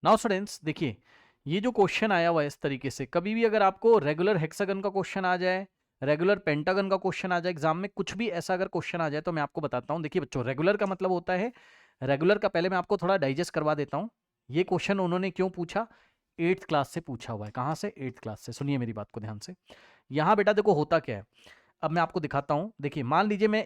Now students देखिए, ये जो क्वेश्चन आया हुआ है इस तरीके से, कभी भी अगर आपको रेगुलर हेक्सागन का क्वेश्चन आ जाए, रेगुलर पेंटागन का क्वेश्चन आ जाए एग्जाम में, कुछ भी ऐसा अगर क्वेश्चन आ जाए तो मैं आपको बताता हूँ। देखिए बच्चों, रेगुलर का मतलब होता है, रेगुलर का पहले मैं आपको थोड़ा डाइजेस्ट करवा देता हूँ। ये क्वेश्चन उन्होंने क्यों पूछा, 8th क्लास से पूछा हुआ है। कहाँ से? 8th क्लास से। सुनिए मेरी बात को ध्यान से। यहाँ बेटा देखो होता क्या है, अब मैं आपको दिखाता हूं। देखिए मान लीजिए मैं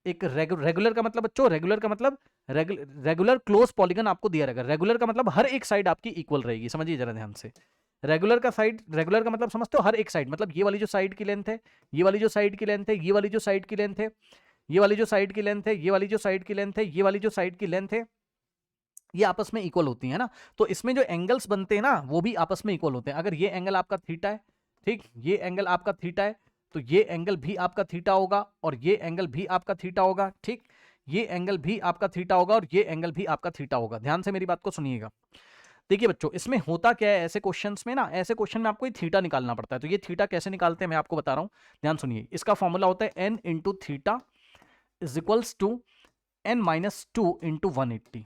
रेगुलर का मतलब बच्चों, रेगुलर का मतलब रेगुलर क्लोज पॉलीगन आपको दिया रहेगा। रेगुलर का मतलब हर एक साइड आपकी इक्वल रहेगी, समझिए जरा ध्यान से। रेगुलर का मतलब समझते हो, हर एक साइड मतलब ये वाली जो साइड की लेंथ है, ये वाली जो साइड की लेंथ है, ये वाली जो साइड की लेंथ है, ये वाली जो साइड की लेंथ है, ये वाली जो साइड की लेंथ है, ये वाली जो साइड की लेंथ है, ये आपस में इक्वल होती है ना। तो इसमें जो एंगल्स बनते हैं ना, वो भी आपस में इक्वल होते हैं। अगर ये एंगल आपका थीटा है, ठीक, ये एंगल आपका थीटा है, तो ये एंगल भी आपका थीटा होगा, और ये एंगल भी आपका थीटा होगा, ठीक, ये एंगल भी आपका थीटा होगा, और ये एंगल भी आपका थीटा होगा। ध्यान से मेरी बात को सुनिएगा। देखिए बच्चों, इसमें होता क्या है, ऐसे क्वेश्चंस में ना, ऐसे क्वेश्चन में आपको ये थीटा निकालना पड़ता है। तो ये थीटा कैसे निकालते हैं मैं आपको बता रहा हूं, ध्यान सुनिए। इसका फॉर्मूला होता है n into theta is equals to n-2 into 180।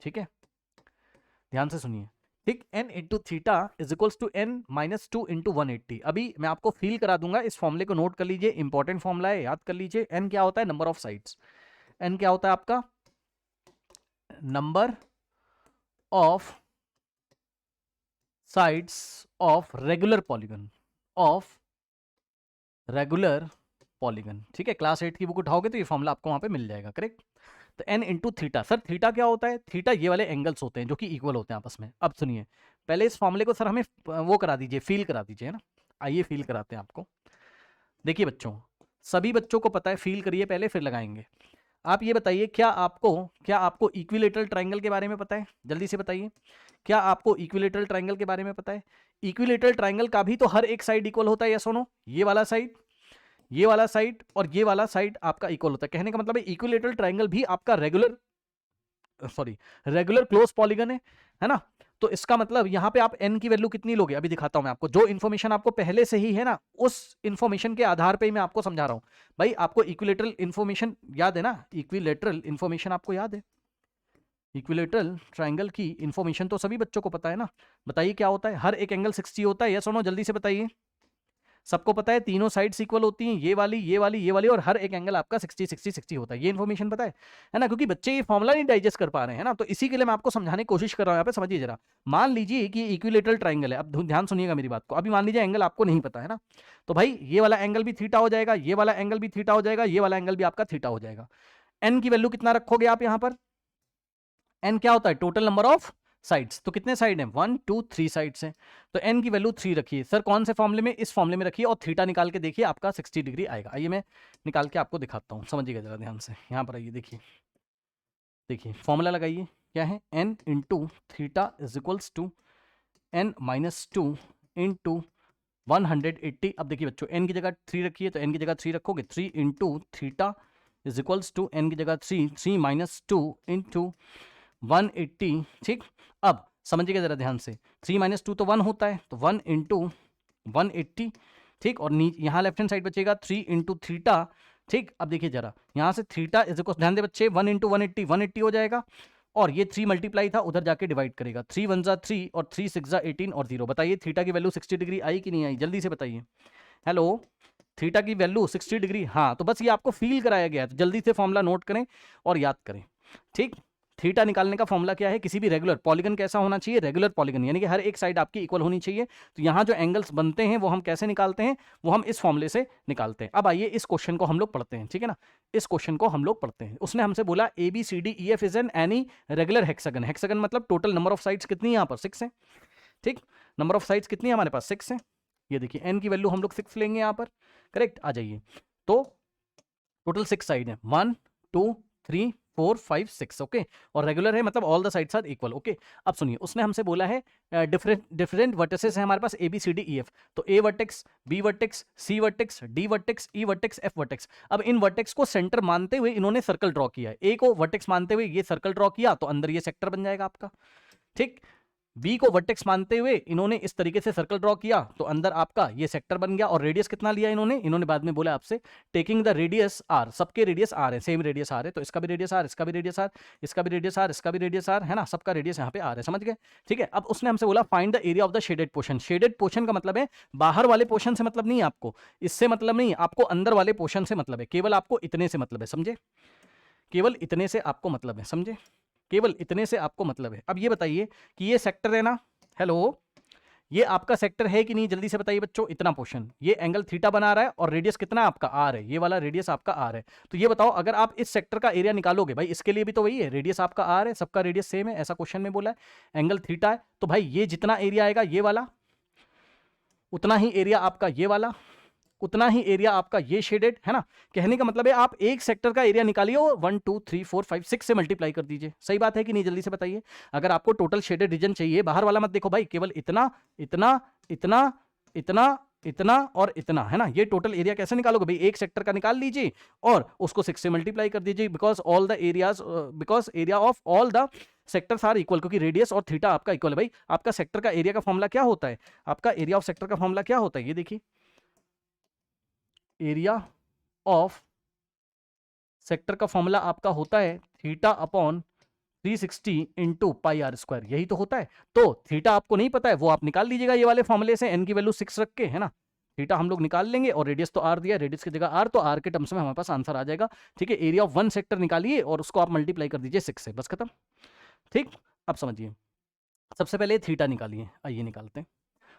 ठीक है, ध्यान से सुनिए, ठीक, n into theta is equals to n-2 into 180। अभी मैं आपको फील करा दूंगा, इस फॉर्मूले को नोट कर लीजिए, इंपॉर्टेंट फॉर्मूला है, याद कर लीजिए। n क्या होता है? Number of sides. n क्या होता है आपका? Number of sides of regular polygon, of regular polygon. ठीक है, क्लास 8 की बुक उठाओगे तो ये फॉर्मूला आपको वहां पे मिल जाएगा, करेक्ट। तो n into theta, sir theta क्या होता है? थीटा ये वाले एंगल्स होते हैं जो कि इक्वल होते हैं आपस में। अब सुनिए, पहले इस फॉर्मूले को सर हमें वो करा दीजिए, फील करा दीजिए, है ना। आइए फील कराते हैं आपको। देखिए बच्चों, सभी बच्चों को पता है, फील करिए पहले फिर लगाएंगे। आप ये बताइए, क्या आपको इक्विलेटरल ट्रायंगल के बारे में पता है? जल्दी से बताइए, क्या आपको इक्विलेटरल ट्रायंगल के बारे में पता है? इक्विलेटरल ट्रायंगल का भी तो हर एक साइड इक्वल होता है, यस और नो? ये वाला साइड, ये वाला साइड और ये वाला साइड आपका इक्वल होता है। कहने का मतलब है इक्विलेटरल ट्रायंगल भी आपका रेगुलर क्लोज पॉलीगन है ना। तो इसका मतलब यहां पे आप n की वैल्यू कितनी लोगे, अभी दिखाता हूं मैं आपको। जो इन्फॉर्मेशन आपको पहले से ही है ना, उस इन्फॉर्मेशन के आधार पे ही मैं आपको समझा रहा हूं। भाई आपको इक्विलेटरल इन्फॉर्मेशन याद है ना, इक्विलेटरल इन्फॉर्मेशन आपको याद है, इक्विलेटरल ट्रायंगल की इन्फॉर्मेशन तो सभी बच्चों को पता है ना। बताइए क्या होता है? हर एक एंगल 60 होता है, यस और नो? जल्दी से बताइए। सबको पता है तीनों साइड्स इक्वल होती हैं, ये वाली ये वाली ये वाली, और हर एक एंगल आपका 60 60 60 होता है। ये इन्फॉर्मेशन पता है ना, क्योंकि बच्चे ये फॉर्मुला नहीं डाइजेस्ट कर पा रहे हैं ना, तो इसी के लिए मैं आपको समझाने की कोशिश कर रहा हूं। यहाँ पे समझिए जरा। मान लीजिए कि इक्विलेटरल ट्राइंगल है, अब ध्यान सुनिएगा मेरी बात को। अभी मान लीजिए एंगल आपको नहीं पता है ना, तो भाई ये वाला एंगल भी थीटा हो जाएगा, ये वाला एंगल भी थीटा हो जाएगा, ये वाला एंगल भी आपका थीटा हो जाएगा। एन की वैल्यू कितना रखोगे आप यहाँ पर? एन क्या होता है? Total number of sides. तो कितने साइड हैं? 1 2 3 साइड्स हैं। तो एन की वैल्यू 3 रखिए। सर कौन से फॉर्मूले में? इस फॉर्मूले में रखिए, और थीटा निकाल के देखिए, आपका 60 डिग्री आएगा। आइए मैं निकाल के आपको दिखाता हूँ, समझिएगा जरा ध्यान से। यहाँ पर आइए, देखिए देखिए, फॉर्मूला लगाइए। क्या है? N into theta is equals to n-2 into 180। अब देखिए बच्चों, n की जगह 3 रखिए, तो n की जगह 3 रखोगे, 3 into theta is equals to n की जगह 3, 3-2 इंटू 180। ठीक, अब समझिएगा जरा ध्यान से। 3-2 तो 1 होता है, तो 1 इंटू 180। ठीक, और यहाँ लेफ्ट हैंड साइड बचेगा 3 इंटू थीटा। ठीक, अब देखिए जरा, यहाँ से थीटा इज इक्वल, ध्यान दे बच्चे, 1 इंटू 180 हो जाएगा, और ये 3 मल्टीप्लाई था, उधर जाके डिवाइड करेगा। 3 1 जा 3 और 3 6 जा 18 और 0। बताइए थीटा की वैल्यू 60 डिग्री आई कि नहीं आई? जल्दी से बताइए। हेलो, थीटा की वैल्यू 60 डिग्री। हाँ, तो बस ये आपको फील कराया गया है, तो जल्दी से फॉर्मूला नोट करें और याद करें। ठीक, थीटा निकालने का फॉर्मूला क्या है? किसी भी रेगुलर पॉलीगन कैसा होना चाहिए? रेगुलर पॉलीगन, यानी कि हर एक साइड आपकी इक्वल होनी चाहिए। तो यहाँ जो एंगल्स बनते हैं वो हम कैसे निकालते हैं? वो हम इस फॉर्मूले से निकालते हैं। अब आइए इस क्वेश्चन को हम लोग पढ़ते हैं, ठीक है ना। इस क्वेश्चन को हम लोग पढ़ते हैं। उसने हमसे बोला ABCDEF is an any regular hexagon. Hexagon मतलब टोटल नंबर ऑफ साइड्स कितनी है यहाँ पर? 6 है। ठीक, नंबर ऑफ साइड्स कितनी है हमारे पास? 6 है। ये देखिए एन की वैल्यू हम लोग 6 लेंगे यहाँ पर, करेक्ट। आ जाइए, तो टोटल 6 साइड है, 1 2 3 4 5 6, ओके। और रेगुलर है मतलब all the sides are equal, okay. अब सुनिए, उसने हमसे बोला है डिफरेंट वर्टिसेस है हमारे पास ABCDEF। तो A vertex, B vertex, C vertex, D vertex, E vertex, F vertex. अब इन वर्टेक्स को सेंटर मानते हुए इन्होंने सर्कल ड्रॉ किया है। A को वर्टेक्स मानते हुए ये सर्कल ड्रॉ किया, तो अंदर ये सेक्टर बन जाएगा आपका। ठीक, बी को वर्टेक्स मानते हुए इन्होंने इस तरीके से सर्कल ड्रॉ किया, तो अंदर आपका ये सेक्टर बन गया। और रेडियस कितना लिया इन्होंने बाद में बोला आपसे टेकिंग द रेडियस आर, सबके रेडियस आर है, सेम रेडियस आर है, तो इसका भी रेडियस आर, इसका भी रेडियस आर, इसका भी रेडियस आर, इसका भी रेडियस आर है ना, सबका रेडियस यहाँ पे आर है, समझ गए? ठीक है, अब उसने हमसे बोला find the area of the shaded portion. Shaded portion का मतलब है बाहर वाले पोर्शन से मतलब नहीं है आपको, इससे मतलब नहीं, आपको अंदर वाले पोर्शन से मतलब है, केवल आपको इतने से मतलब है, समझे? केवल इतने से आपको मतलब है, समझे? केवल इतने से आपको मतलब है। अब ये बताइए कि ये सेक्टर है ना, हेलो, ये आपका सेक्टर है कि नहीं, जल्दी से बताइए बच्चों। इतना पोर्शन, ये एंगल थीटा बना रहा है और रेडियस कितना है आपका, आर है, ये वाला रेडियस आपका आर है। तो ये बताओ अगर आप इस सेक्टर का एरिया निकालोगे, भाई इसके लिए भी तो वही है, रेडियस आपका आर है, सबका रेडियस सेम है, ऐसा क्वेश्चन में बोला है, एंगल थीटा है, तो भाई ये जितना एरिया आएगा ये वाला, उतना ही एरिया आपका ये वाला, उतना ही एरिया आपका ये शेडेड, है ना। कहने का मतलब है आप एक सेक्टर का एरिया निकालिए और 1 2 3 4 5 6 से मल्टीप्लाई कर दीजिए। सही बात है कि नहीं, जल्दी से बताइए। अगर आपको टोटल शेडेड रीजन चाहिए, बाहर वाला मत देखो भाई, केवल इतना इतना इतना इतना इतना और इतना, है ना। ये टोटल एरिया कैसे निकालोगे भाई, एक सेक्टर का निकाल लीजिए और उसको 6 से मल्टीप्लाई कर दीजिए, because all the areas, because area of all the sectors are equal, क्योंकि रेडियस और थीटा आपका इक्वल है। भाई आपका सेक्टर का एरिया का फॉर्मूला क्या होता है, आपका एरिया ऑफ सेक्टर का फॉर्मूला क्या होता है, ये देखिए, एरिया ऑफ सेक्टर का फॉर्मूला आपका होता है theta upon 360 into pi are square, यही तो होता है। तो थीटा आपको नहीं पता है, वो आप निकाल लीजिएगा ये वाले फॉर्मूले से, एन की वैल्यू 6 रख के, है ना। थीटा हम लोग निकाल लेंगे और रेडियस तो आर दिया, रेडियस की जगह आर, तो आर के टर्म्स में हमारे पास आंसर आ जाएगा। ठीक है, एरिया ऑफ वन सेक्टर निकालिए और उसको आप मल्टीप्लाई कर दीजिए 6 से, बस खत्म। ठीक, अब समझिए, सबसे पहले थीटा निकालिए, आइए निकालते हैं।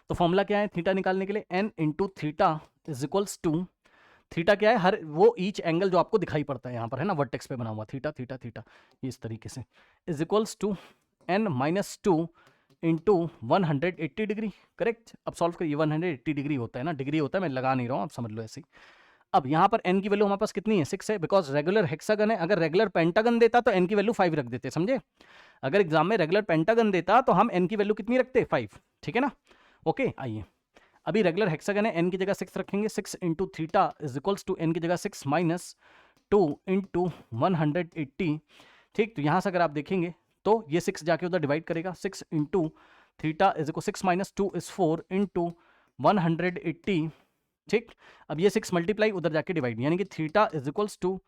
तो फॉर्मूला क्या है थीटा निकालने के लिए, N into theta is equals to, theta क्या है, हर वो ईच एंगल जो आपको दिखाई पड़ता है यहाँ पर, है ना, वर्टेक्स पे बना हुआ थीटा थीटा थीटा, इस तरीके से, is equals to N minus two into 180 degree. Correct, अब सॉल्व करिए, 180 डिग्री होता है ना, डिग्री होता है, मैं लगा नहीं रहा हूँ, आप समझ लो ऐसे ही। अब यहाँ पर एन की वैल्यू हमारे पास कितनी है, 6 है, बिकॉज रेगुलर हेक्सागन है। अगर रेगुलर पेंटागन देता तो एन की वैल्यू 5 रख देते, समझे। अगर एग्जाम में रेगुलर पेंटागन देता तो हम एन की वैल्यू कितनी रखते, 5, ठीक है ना। ओके, आइए, अभी रेगुलर हेक्सागन है, एन की जगह 6 रखेंगे, 6 into theta is equals to N की जगह 6 माइनस 2 इंटू 180। ठीक, तो यहाँ से अगर आप देखेंगे तो ये 6 जाके उधर डिवाइड करेगा, 6 into theta is equal 6 minus 2 is 4 into 180। ठीक, अब ये 6 मल्टीप्लाई उधर जाके डिवाइड, यानी कि theta is equals to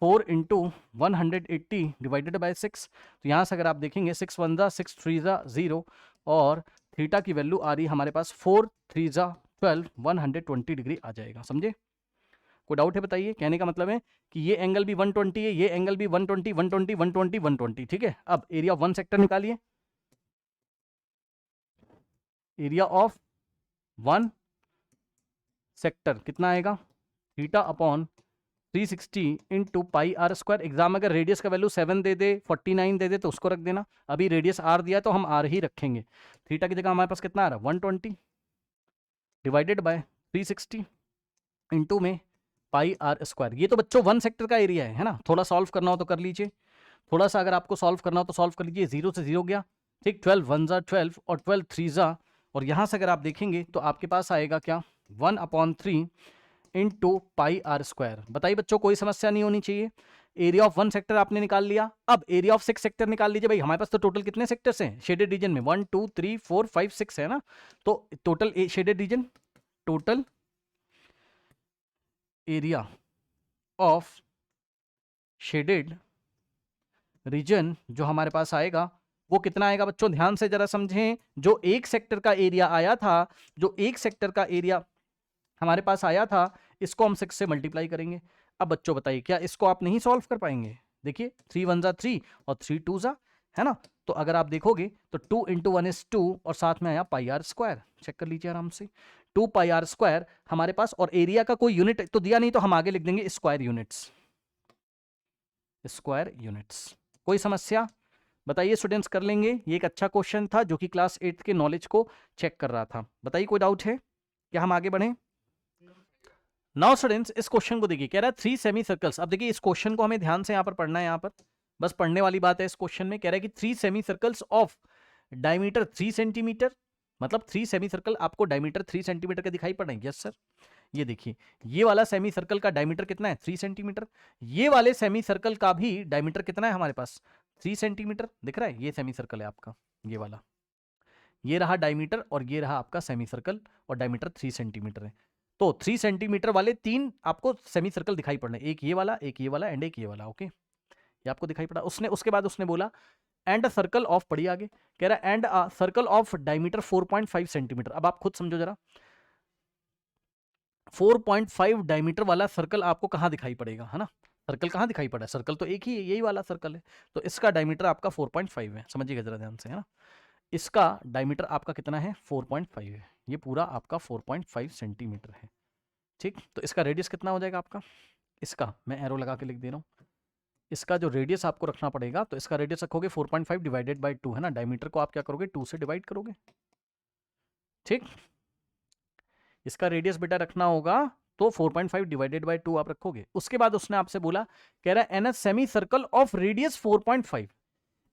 4 into 180 divided by 6। तो यहाँ से अगर आप देखेंगे 6 1 जा 6 3 जा 0 और थीटा की वैल्यू आ रही है हमारे पास 4 3 जा 12, 120 डिग्री आ जाएगा, समझे। कोई डाउट है बताइए। कहने का मतलब है कि ये एंगल भी 120 है, ये एंगल भी 120 120 120 120, ठीक है। अब एरिया ऑफ वन सेक्टर निकालिए, एरिया ऑफ वन सेक्टर कितना आएगा, theta upon 360 into pi are square. Exam अगर रेडियस का वैल्यू 7 दे दे, 49 दे दे तो उसको रख देना, अभी रेडियस आर दिया तो हम आर ही रखेंगे। थीटा की जगह हमारे पास कितना आ रहा है 120 डिवाइडेड बाय 360 इंटू में पाई आर स्क्वायर। ये तो बच्चों वन सेक्टर का एरिया है ना। थोड़ा सॉल्व करना हो तो कर लीजिए, थोड़ा सा अगर आपको सॉल्व करना हो तो सॉल्व कर लीजिए। 0 से 0 गया, ठीक, 12 1 जा 12 और 12 3 जा, और यहाँ से अगर आप देखेंगे तो आपके पास आएगा क्या 1/3 इंटू पाई आर स्क्वायर। बताइए बच्चों, कोई समस्या नहीं होनी चाहिए। एरिया ऑफ वन सेक्टर आपने निकाल लिया, अब एरिया ऑफ 6 सेक्टर निकाल लीजिए। भाई हमारे पास तो टोटल कितने सेक्टर्स हैं शेडेड रीजन में, 1 2 3 4 5 6 है ना। तो total shaded region, total area of shaded region जो हमारे पास आएगा वो कितना आएगा बच्चों, ध्यान से जरा समझें। जो एक सेक्टर का एरिया आया था, जो एक सेक्टर का एरिया हमारे पास आया था, इसको हम 6 से मल्टीप्लाई करेंगे। अब बच्चों बताइए क्या इसको आप नहीं सॉल्व कर पाएंगे। देखिए 3 1 जा 3 और 3 2 जा, है ना। तो अगर आप देखोगे तो 2 इंटू 1 इज 2 और साथ में आया पाई आर स्क्वायर। चेक कर लीजिए आराम से, 2 पाई आर स्क्वायर हमारे पास, और एरिया का कोई यूनिट तो दिया नहीं तो हम आगे लिख देंगे स्क्वायर यूनिट्स, स्क्वायर यूनिट्स। कोई समस्या बताइए स्टूडेंट्स, कर लेंगे। ये एक अच्छा क्वेश्चन था जो कि क्लास 8 के नॉलेज को चेक कर रहा था। बताइए कोई डाउट है क्या, हम आगे बढ़ें। नाउ स्टूडेंट्स इस क्वेश्चन को देखिए, कह रहा है 3 सेमी सर्कल्स। अब देखिए इस क्वेश्चन को हमें ध्यान से यहाँ पर पढ़ना है, यहाँ पर बस पढ़ने वाली बात है। इस क्वेश्चन में कह रहा है कि 3 semi circles of diameter 3 centimetre, मतलब 3 सेमी सर्कल आपको डायमीटर 3 सेंटीमीटर का दिखाई पड़ रहा है। यस सर, ये देखिए ये वाला सेमी सर्कल का डायमीटर कितना है 3 सेंटीमीटर, ये वाले सेमी सर्कल का भी डायमीटर कितना है हमारे पास 3 सेंटीमीटर, दिख रहा है। ये सेमी सर्कल है आपका, ये वाला ये रहा डायमीटर और ये रहा आपका सेमी सर्कल, और डायमीटर 3 सेंटीमीटर है। तो 3 सेंटीमीटर वाले 3 आपको सेमी सर्कल दिखाई पड़ रहे हैं, एक ये वाला, एक ये वाला एंड एक ये वाला। ओके, ये आपको दिखाई पड़ा। उसके बाद उसने बोला एंड अ सर्कल ऑफ, पढ़िए आगे, कह रहा है and a circle of diameter 4.5 centimetre. अब आप खुद समझो जरा, 4.5 डायमीटर वाला सर्कल आपको कहां दिखाई पड़ेगा, है ना? सर्कल कहां दिखाई पड़ा है? सर्कल तो एक ही है, यही वाला सर्कल है। तो इसका डायमीटर आपका 4.5 है, समझिएगा जरा ध्यान से, है ना? इसका डायमीटर आपका कितना है? 4.5 है। ये पूरा आपका 4.5 सेंटीमीटर है, ठीक। तो इसका रेडियस कितना हो जाएगा आपका? इसका मैं एरो लगा के लिख दे रहा हूं। इसका जो रेडियस आपको रखना पड़ेगा, तो इसका रेडियस रखोगे 4.5 डिवाइडेड बाई 2, है ना? डायमीटर को आप क्या करोगे? 2 से डिवाइड करोगे, ठीक। इसका रेडियस बेटा रखना होगा तो 4.5 डिवाइडेड बाई 2 आप रखोगे। उसके बाद उसने आपसे बोला, कह रहा है N a semi circle of radius 4.5,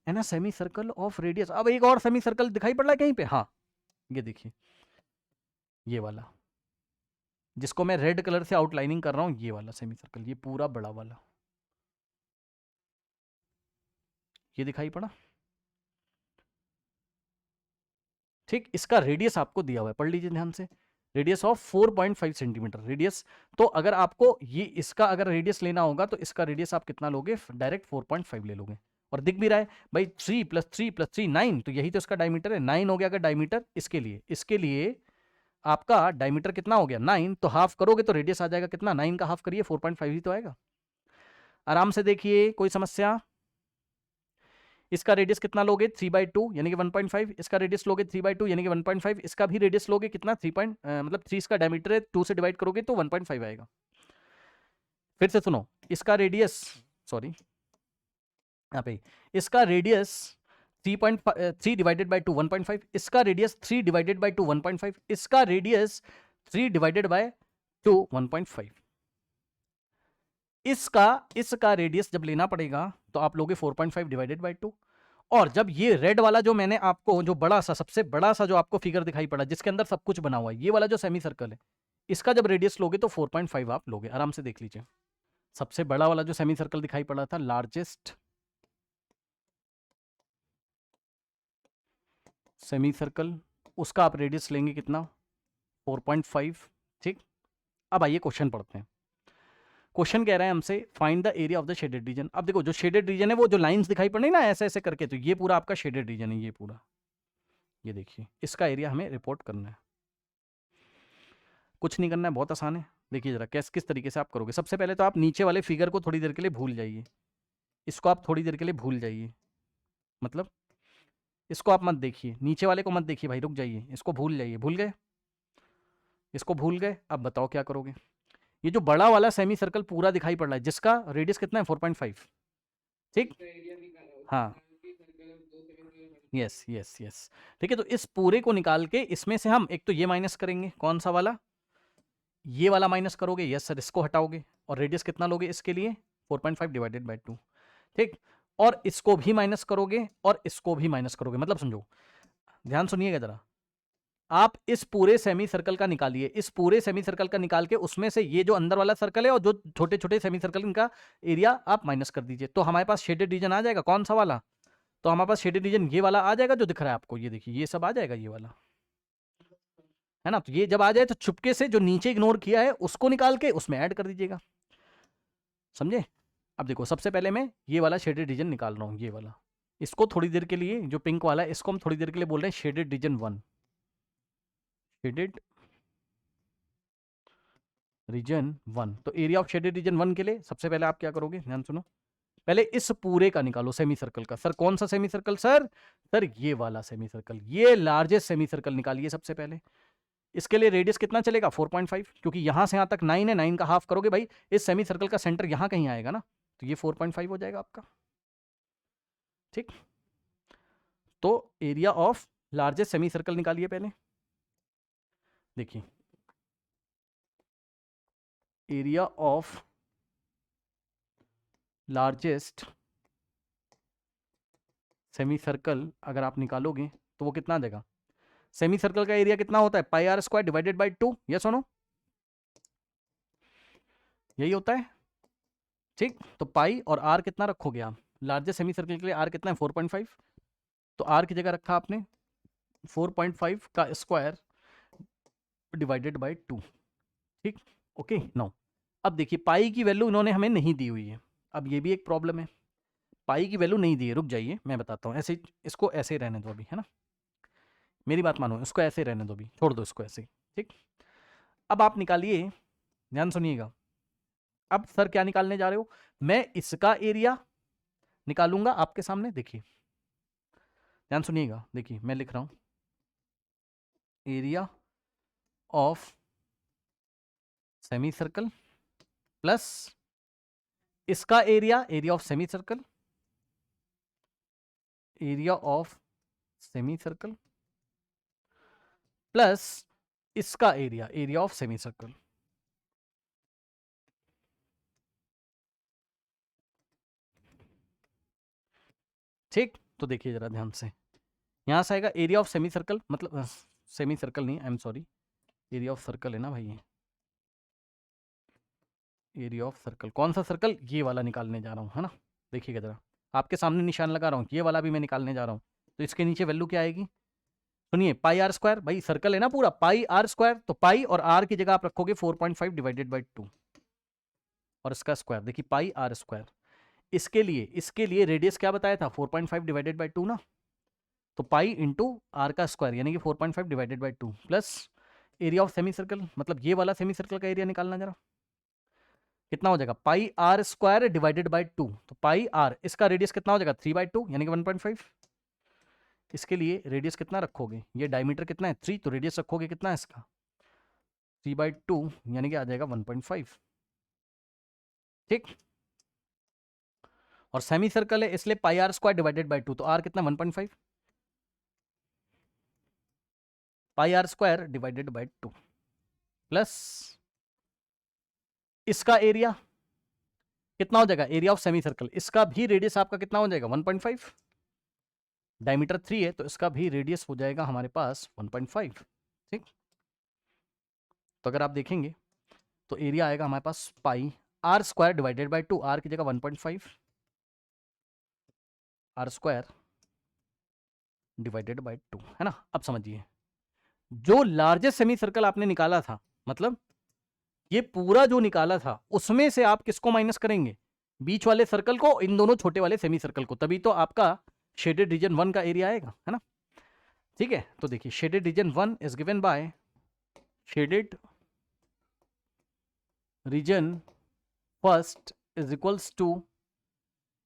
N a semi circle of radius. अब एक और सेमी सर्कल दिखाई पड़ रहा है कहीं पे? हाँ, ये देखिए, ये वाला, जिसको मैं रेड कलर से आउटलाइनिंग कर रहा हूं, ये वाला सेमी सर्कल, ये पूरा बड़ा वाला, ये दिखाई पड़ा, ठीक। इसका रेडियस आपको दिया हुआ है, पढ़ लीजिए ध्यान से, रेडियस ऑफ 4.5 सेंटीमीटर रेडियस। तो अगर आपको ये इसका अगर रेडियस लेना होगा तो इसका रेडियस आप कितना लोगे? डायरेक्ट 4.5 ले लोगे। और दिख भी रहा है भाई, 3 + 3 + 3 9, तो यही तो इसका डायमीटर है, 9 हो गया अगर डायमीटर। इसके लिए आपका डायमीटर कितना हो गया? 9। तो हाफ करोगे तो रेडियस आ जाएगा कितना? 9 का हाफ करिए, 4.5 ही तो आएगा। आराम से देखिए, कोई समस्या? इसका रेडियस कितना लोगे? 3/2 यानी कि 1.5। इसका रेडियस लोगे 3/2 यानी कि 1.5। इसका भी रेडियस लोगे कितना? 3 मतलब 3 इसका डायमीटर है, 2 से डिवाइड करोगे तो 1.5 आएगा। फिर से सुनो, इसका रेडियस, सॉरी यहाँ पे, इसका रेडियस 3 डिवाइडेड बाई 2 1.5, इसका रेडियस 3 डिवाइडेड बाई 2 1.5, इसका रेडियस 3 डिवाइडेड बाय 2 1.5। इसका रेडियस जब लेना पड़ेगा तो आप लोगे 4.5 डिवाइडेड बाई 2। और जब ये रेड वाला जो मैंने आपको, जो बड़ा सा, सबसे बड़ा सा जो आपको फिगर दिखाई पड़ा, जिसके अंदर सब कुछ बना हुआ है, ये वाला जो सेमी सर्कल है, इसका जब रेडियस लोगे तो 4.5 आप लोगे। आराम से देख लीजिए, सबसे बड़ा वाला जो सेमी सर्कल दिखाई पड़ा था, लार्जेस्ट सेमी सर्कल, उसका आप रेडियस लेंगे कितना? 4.5, ठीक। अब आइए क्वेश्चन पढ़ते हैं। क्वेश्चन कह रहा है हमसे, find the area of the shaded region. अब देखो, जो शेडेड रीजन है, वो जो लाइंस दिखाई पड़ रही ना ऐसे ऐसे करके, तो ये पूरा आपका शेडेड रीजन है, ये पूरा, ये देखिए, इसका एरिया हमें रिपोर्ट करना है। कुछ नहीं करना है, बहुत आसान है। देखिए जरा किस तरीके से आप करोगे। सबसे पहले तो आप नीचे वाले फिगर को थोड़ी देर के लिए भूल जाइए, इसको आप थोड़ी देर के लिए भूल जाइए, मतलब इसको आप मत देखिए, नीचे वाले को मत देखिए भाई, रुक जाइए, इसको भूल जाइए। भूल गए? इसको भूल गए? अब बताओ क्या करोगे। ये जो बड़ा वाला सेमी सर्कल पूरा दिखाई पड़ रहा है, जिसका रेडियस कितना है? 4.5, ठीक। हाँ, यस यस यस, ठीक है। तो इस पूरे को निकाल के इसमें से हम एक तो ये माइनस करेंगे, कौन सा वाला? ये वाला माइनस करोगे, यस सर, इसको हटाओगे, और रेडियस कितना लोगे इसके लिए? 4.5 डिवाइडेड बाई 2, ठीक। और इसको भी माइनस करोगे और इसको भी माइनस करोगे, मतलब समझो, ध्यान सुनिएगा जरा, आप इस पूरे सेमी सर्कल का निकालिए, इस पूरे सेमी सर्कल का निकाल के उसमें से ये जो अंदर वाला सर्कल है और जो छोटे छोटे सेमी सर्कल, इनका एरिया आप माइनस कर दीजिए, तो हमारे पास शेडेड रीजन आ जाएगा। कौन सा वाला? तो हमारे पास शेडेड रीजन ये वाला आ जाएगा जो दिख रहा है आपको, ये देखिए, ये सब आ जाएगा, ये वाला, है ना? तो ये जब आ जाए तो चुपके से जो नीचे इग्नोर किया है उसको निकाल के उसमें ऐड कर दीजिएगा, समझे? अब देखो, सबसे पहले मैं ये वाला शेडेड रीजन निकाल रहा हूँ, ये वाला, इसको थोड़ी देर के लिए, जो पिंक वाला है, इसको हम थोड़ी देर के लिए बोल रहे हैं शेडेड रीजन 1, शेडेड रीजन 1। तो एरिया ऑफ शेडेड रीजन 1 के लिए सबसे पहले आप क्या करोगे, ध्यान सुनो, पहले इस पूरे का निकालो सेमी सर्कल का। सर कौन सा सेमी सर्कल? सर ये वाला सेमी सर्कल, ये लार्जेस्ट सेमी सर्कल निकालिए सबसे पहले। इसके लिए रेडियस कितना चलेगा? 4.5, क्योंकि यहां से यहां तक 9 है, 9 का हाफ करोगे भाई, इस सेमी सर्कल का सेंटर यहां कहीं आएगा ना, तो ये 4.5 हो जाएगा आपका, ठीक। तो area of largest semi circle निकालिए पहले। देखिए, area of largest semi circle अगर आप निकालोगे तो वो कितना देगा? सेमी सर्कल का एरिया कितना होता है? πr² डिवाइडेड बाई 2, यस और नो? यही होता है, ठीक। तो पाई और आर कितना रखोगे आप? लार्जेस्ट सेमी सर्कल के लिए आर कितना है? 4.5। तो आर की जगह रखा आपने 4.5 का स्क्वायर डिवाइडेड बाय 2। ठीक, ओके। नाउ अब देखिए पाई की वैल्यू इन्होंने हमें नहीं दी हुई है। अब ये भी एक प्रॉब्लम है, पाई की वैल्यू नहीं दी है। रुक जाइए मैं बताता हूँ, ऐसे इसको ऐसे रहने दो अभी, है ना, मेरी बात मानो, इसको ऐसे रहने दो अभी, छोड़ दो इसको ऐसे ही। ठीक, अब आप निकालिए, ध्यान सुनिएगा। अब सर क्या निकालने जा रहे हो, मैं इसका एरिया निकालूंगा आपके सामने। देखिए ध्यान सुनिएगा, देखिए मैं लिख रहा हूं area of semi circle plus इसका area, area of semi circle, area of semi circle plus इसका area, area of semi circle. ठीक, तो देखिए जरा ध्यान से, यहां से आएगा एरिया ऑफ सेमी सर्कल, मतलब सेमी सर्कल नहीं, I am sorry, area of circle है ना भाई, ये एरिया ऑफ सर्कल। कौन सा सर्कल, ये वाला निकालने जा रहा हूं, है ना। देखिएगा जरा, आपके सामने निशान लगा रहा हूं, ये वाला भी मैं निकालने जा रहा हूं। तो इसके नीचे वैल्यू क्या आएगी, सुनिए, पाई आर स्क्वायर, भाई सर्कल है ना पूरा, पाई आर स्क्वायर, तो पाई और आर की जगह आप रखोगे 4.5 डिवाइडेड बाई 2 और इसका स्क्वायर। देखिए पाई आर स्क्वायर, इसके लिए रेडियस क्या बताया था, 4.5 डिवाइडेड बाई 2 ना, तो पाई इंटू आर का स्क्वायर यानी कि 4.5 divided by 2 plus area of semi circle, मतलब ये वाला सेमी सर्कल का एरिया निकालना जरा, कितना हो जाएगा, पाई आर स्क्वायर डिवाइडेड बाई 2, तो पाई आर, इसका रेडियस कितना हो जाएगा 3/2 यानी कि 1.5। इसके लिए रेडियस कितना रखोगे, ये डायमीटर कितना है 3, तो रेडियस रखोगे कितना है इसका 3/2 यानी कि आ जाएगा 1.5। ठीक, और सेमी सर्कल है इसलिए pi are square divided by 2, तो आर कितना 1.5, pi are square divided by 2 plus इसका एरिया कितना हो जाएगा, एरिया ऑफ सेमी सर्कल, इसका भी रेडियस आपका कितना हो जाएगा 1.5, डायमीटर 3 है तो इसका भी रेडियस हो जाएगा हमारे पास 1.5। ठीक, तो अगर आप देखेंगे तो एरिया आएगा हमारे पास pi are square divided by 2, r की जगह 1.5 आर स्क्वायर डिवाइडेड बाई 2, है ना। अब समझिए, जो लार्जेस्ट सेमी सर्कल आपने निकाला था, मतलब ये पूरा जो निकाला था, उसमें से आप किसको माइनस करेंगे, बीच वाले सर्कल को, इन दोनों छोटे वाले सेमी सर्कल को, तभी तो आपका शेडेड रीजन 1 का एरिया आएगा, है ना। ठीक है, तो देखिए shaded region 1 is given by shaded region first is equals to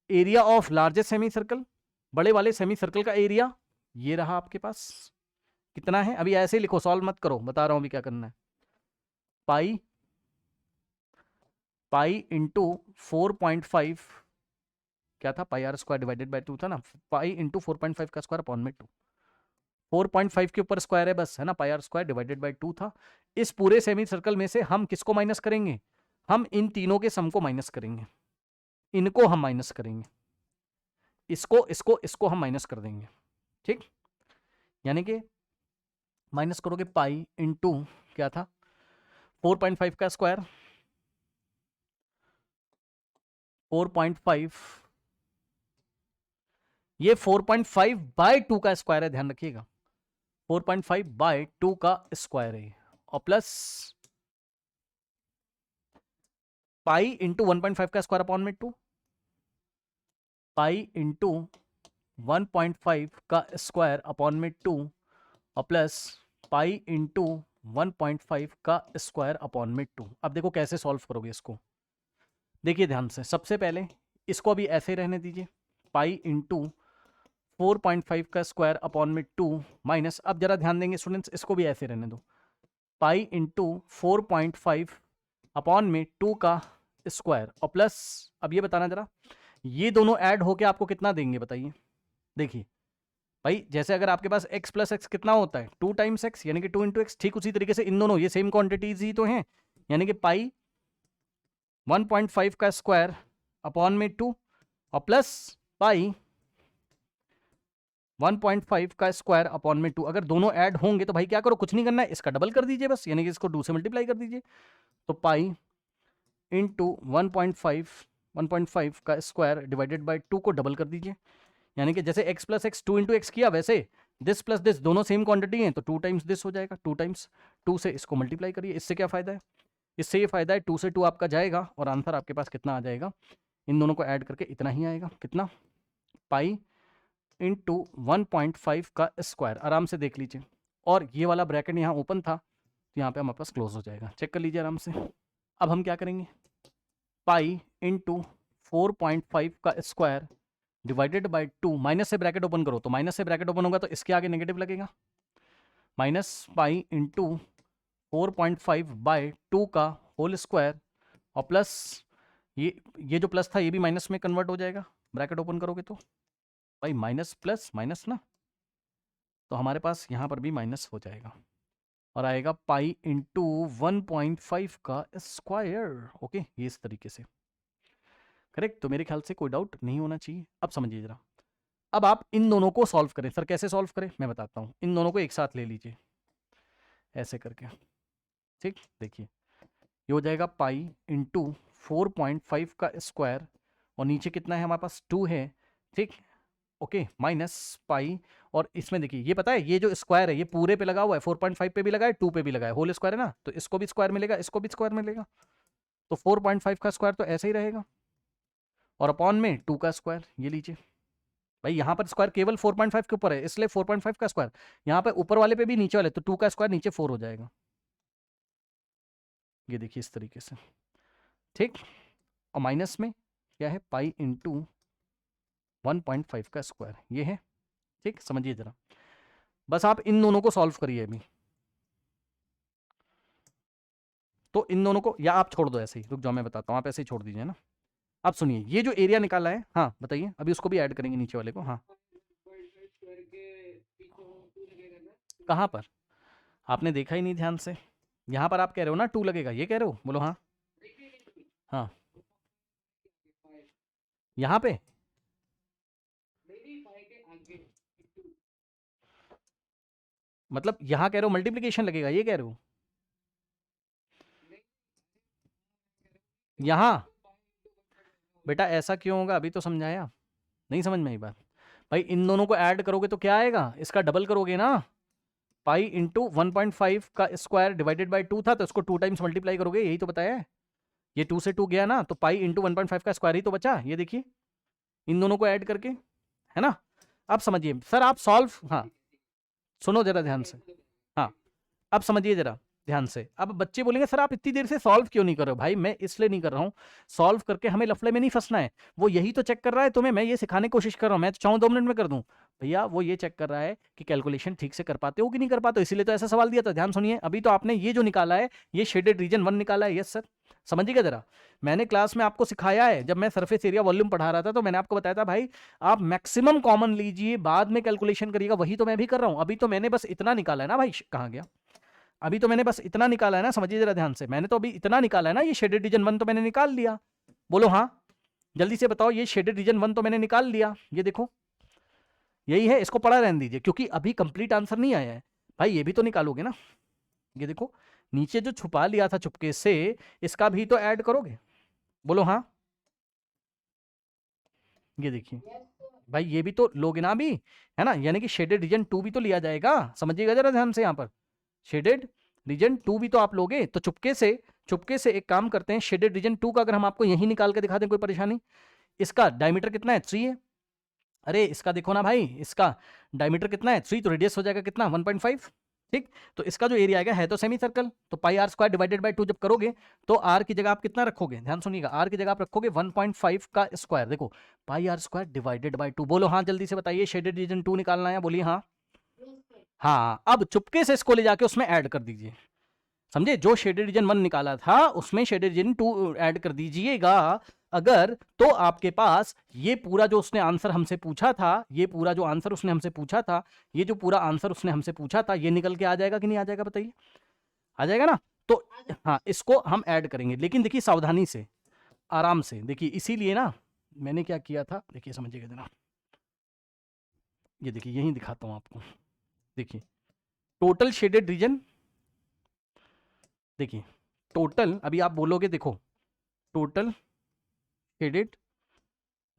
area of largest semi circle, बड़े वाले सेमी सर्कल का एरिया, ये रहा आपके पास कितना है, अभी ऐसे ही लिखो, सॉल्व मत करो, बता रहा हूं अभी क्या करना है, पाई इंटू 4.5, क्या था, पाई आर स्क्वायर डिवाइडेड बाई 2 था ना, पाई इंटू 4.5 का स्क्वायर अपॉन में 2, 4.5 के ऊपर स्क्वायर है बस, है ना, पाई आर स्क्वायर डिवाइडेड बाई 2 था। इस पूरे सेमी सर्कल में से हम किसको माइनस करेंगे, हम इन तीनों के सम को माइनस करेंगे, इनको हम माइनस करेंगे, इसको इसको इसको हम माइनस कर देंगे। ठीक, यानी कि माइनस करोगे पाई इंटू क्या था 4.5 का स्क्वायर, 4.5, ये 4.5 बाय 2 का स्क्वायर है, ध्यान रखिएगा, 4.5 बाय 2 का स्क्वायर है, और प्लस पाई इंटू 1.5 का स्क्वायर अपॉन में 2, पाई इंटू 1.5 का स्क्वायर अपॉन में 2, और प्लस पाई इंटू 1.5 का स्क्वायर अपॉन में 2। अब देखो कैसे सॉल्व करोगे इसको, देखिए ध्यान से, सबसे पहले इसको अभी ऐसे रहने दीजिए, पाई इंटू 4.5 का स्क्वायर अपॉन में 2 माइनस, अब जरा ध्यान देंगे स्टूडेंट्स, इसको भी ऐसे रहने दो, पाई इंटू 4.5 अपॉन में 2 का स्क्वायर, और प्लस, अब ये बताना जरा, ये दोनों ऐड होके आपको कितना देंगे बताइए। देखिए भाई, जैसे अगर आपके पास x प्लस एक्स कितना होता है 2 टाइम्स x यानी कि 2 इंटू एक्स, ठीक उसी तरीके से इन दोनों ये सेम क्वांटिटीज ही तो हैं, यानी कि पाई 1.5 का स्क्वायर अपॉन में 2 और प्लस पाई 1.5 का स्क्वायर अपॉन में 2। अगर दोनों ऐड होंगे तो भाई क्या करो, कुछ नहीं करना है, इसका डबल कर दीजिए बस, यानी कि इसको 2 से मल्टीप्लाई कर दीजिए, तो पाई इंटू 1.5 का स्क्वायर डिवाइडेड बाई 2 को डबल कर दीजिए, यानी कि जैसे x plus x 2 into x किया, वैसे दिस प्लस दिस दोनों सेम क्वांटिटी हैं तो 2 टाइम्स दिस हो जाएगा, 2 टाइम्स 2 से इसको मल्टीप्लाई करिए। इससे क्या फ़ायदा है? इससे ये फ़ायदा है 2 से 2 आपका जाएगा और आंसर आपके पास कितना आ जाएगा, इन दोनों को ऐड करके इतना ही आएगा। कितना? पाई इंटू 1.5 का स्क्वायर। आराम से देख लीजिए, और ये वाला ब्रैकेट यहाँ ओपन था तो यहाँ पे हमारे पास क्लोज हो जाएगा। चेक कर लीजिए आराम से। अब हम क्या करेंगे, पाई इंटू 4.5 का स्क्वायर डिवाइडेड बाई 2, माइनस से ब्रैकेट ओपन करो तो माइनस से ब्रैकेट ओपन होगा तो इसके आगे नेगेटिव लगेगा, माइनस पाई इंटू 4.5 बाई 2 का होल स्क्वायर, और प्लस ये जो प्लस था ये भी माइनस में कन्वर्ट हो जाएगा ब्रैकेट ओपन करोगे तो। भाई माइनस प्लस माइनस ना, तो हमारे पास यहाँ पर भी माइनस हो जाएगा और आएगा पाई इंटू 1.5 का स्क्वायर। ओके, ये इस तरीके से करेक्ट। तो मेरे ख्याल से कोई डाउट नहीं होना चाहिए। अब समझिए जरा, अब आप इन दोनों को सॉल्व करें। सर कैसे सॉल्व करें मैं बताता हूँ। इन दोनों को एक साथ ले लीजिए ऐसे करके, ठीक। देखिए ये हो जाएगा पाई इंटू 4.5 का स्क्वायर, और नीचे कितना है हमारे पास 2 है, ठीक। ओके, माइनस पाई, और इसमें देखिए ये पता है ये जो स्क्वायर है ये पूरे पे लगा हुआ है, 4.5 पे भी लगा है, 2 पे भी लगा है, होल स्क्वायर है ना, तो इसको भी स्क्वायर मिलेगा, इसको भी स्क्वायर मिलेगा, तो 4.5 का स्क्वायर तो ऐसे ही रहेगा, और अपॉन में 2 का स्क्वायर। ये लीजिए भाई, यहाँ पर स्क्वायर केवल 4.5 के ऊपर है इसलिए 4.5 का स्क्वायर, यहाँ पे ऊपर वाले पे भी नीचे वाले, तो 2 का स्क्वायर नीचे 4 हो जाएगा। ये देखिए इस तरीके से, ठीक। और माइनस में क्या है, पाई इंटू 1.5 का स्क्वायर, ये है, ठीक। समझिए जरा, बस आप इन दोनों को सॉल्व करिए अभी। तो इन दोनों को, या आप छोड़ दो ऐसे ही, रुक जाओ मैं बताता हूँ, आप ऐसे ही छोड़ दीजिए ना। आप सुनिए, ये जो एरिया निकाला है, हाँ बताइए, अभी उसको भी ऐड करेंगे नीचे वाले को। हाँ कहाँ पर? आपने देखा ही नहीं ध्यान से। यहाँ पर आप कह रहे हो ना 2 लगेगा, ये कह रहे हो, बोलो हाँ। हाँ यहाँ पे मतलब यहाँ कह रहे हो मल्टीप्लिकेशन लगेगा, ये कह रहे हो यहाँ? बेटा ऐसा क्यों होगा, अभी तो समझाया, नहीं समझ में आई बात। भाई इन दोनों को ऐड करोगे तो क्या आएगा, इसका डबल करोगे ना, पाई इंटू 1.5 का स्क्वायर डिवाइडेड बाई 2 था तो इसको 2 टाइम्स मल्टीप्लाई करोगे, यही तो बताया है। ये 2 से 2 गया ना, तो पाई इंटू 1.5 का स्क्वायर ही तो बचा। ये देखिए इन दोनों को ऐड करके, है ना। अब समझिए सर, आप सॉल्व, हाँ सुनो जरा ध्यान से, हाँ अब समझिए जरा ध्यान से। अब बच्चे बोलेंगे सर आप इतनी देर से सॉल्व क्यों नहीं कर रहे हो? भाई मैं इसलिए नहीं कर रहा हूँ, सॉल्व करके हमें लफड़े में नहीं फंसना है, वो यही तो चेक कर रहा है तुम्हें, मैं ये सिखाने की कोशिश कर रहा हूँ। मैं तो चाहूँ 2 मिनट में कर दूं, भैया वो ये चेक कर रहा है कि कैलकुलेशन ठीक से कर पाते हो कि नहीं कर पाते हो, इसीलिए तो ऐसा सवाल दिया था। ध्यान सुनिए, अभी तो आपने ये जो निकाला है ये शेडेड रीजन 1 निकाला है, यस सर, समझिएगा जरा। मैंने क्लास में आपको सिखाया है, जब मैं सरफेस एरिया वॉल्यूम पढ़ा रहा था तो मैंने आपको बताया था भाई आप मैक्सिमम कॉमन लीजिए, बाद में कैलकुलेशन करिएगा, वही तो मैं भी कर रहा हूं। अभी तो मैंने बस इतना निकाला है ना भाई, कहां गया, अभी तो मैंने बस इतना निकाला है ना, समझिए जरा ध्यान से, मैंने तो अभी इतना निकाला है ना, ये शेडेड रीजन 1 तो मैंने निकाल लिया। बोलो हाँ, जल्दी से बताओ, ये शेडेड रीजन 1 तो मैंने निकाल लिया, ये देखो यही है, इसको पढ़ा रहने दीजिए क्योंकि अभी कंप्लीट आंसर नहीं आया है। भाई ये भी तो निकालोगे ना, ये देखो नीचे जो छुपा लिया था चुपके से, इसका भी तो ऐड करोगे, बोलो हाँ। ये देखिए भाई ये भी तो लोगे ना अभी, है ना, यानी कि शेडेड रीजन 2 भी तो लिया जाएगा, समझिएगा जरा ध्यान से। यहाँ पर शेडेड रीजन 2 भी तो आप लोगे, तो चुपके से एक काम करते हैं, शेडेड रीजन 2 का अगर हम आपको यही निकाल के दिखा दें, कोई परेशानी? इसका डायमीटर कितना है, 3 है। अरे इसका देखो ना भाई, इसका डायमीटर कितना है 3, तो रेडियस हो जाएगा कितना 1.5, ठीक। तो इसका जो एरिया आएगा है तो सेमी सर्कल, तो पाई आर स्क्वायर डिवाइडेड बाई 2 जब करोगे तो आर की जगह आप कितना रखोगे, ध्यान सुनिएगा, आर की जगह आप रखोगे 1.5 का स्क्वायर। देखो पाई आर स्क्वायर डिवाइडेड बाई 2, बोलो हाँ जल्दी से बताइए, शेडेड रीजन 2 निकालना है, बोलिए हाँ। हाँ अब चुपके से इसको ले जाके उसमें ऐड कर दीजिए, समझे, जो शेडेड रीजन 1 निकाला था उसमें शेडेड रीजन 2 ऐड कर दीजिएगा अगर, तो आपके पास ये पूरा जो उसने आंसर हमसे पूछा था, ये पूरा जो आंसर उसने हमसे पूछा था, ये जो पूरा आंसर उसने हमसे पूछा था, ये निकल के आ जाएगा कि नहीं आ जाएगा, बताइए आ जाएगा ना। तो हाँ इसको हम ऐड करेंगे, लेकिन देखिए सावधानी से, आराम से देखिए, इसीलिए ना मैंने क्या किया था, देखिए समझिएगा जरा, ये देखिए यही दिखाता हूं आपको, देखिए टोटल शेडेड रीजन, देखिए टोटल, अभी आप बोलोगे देखो टोटल शेडेड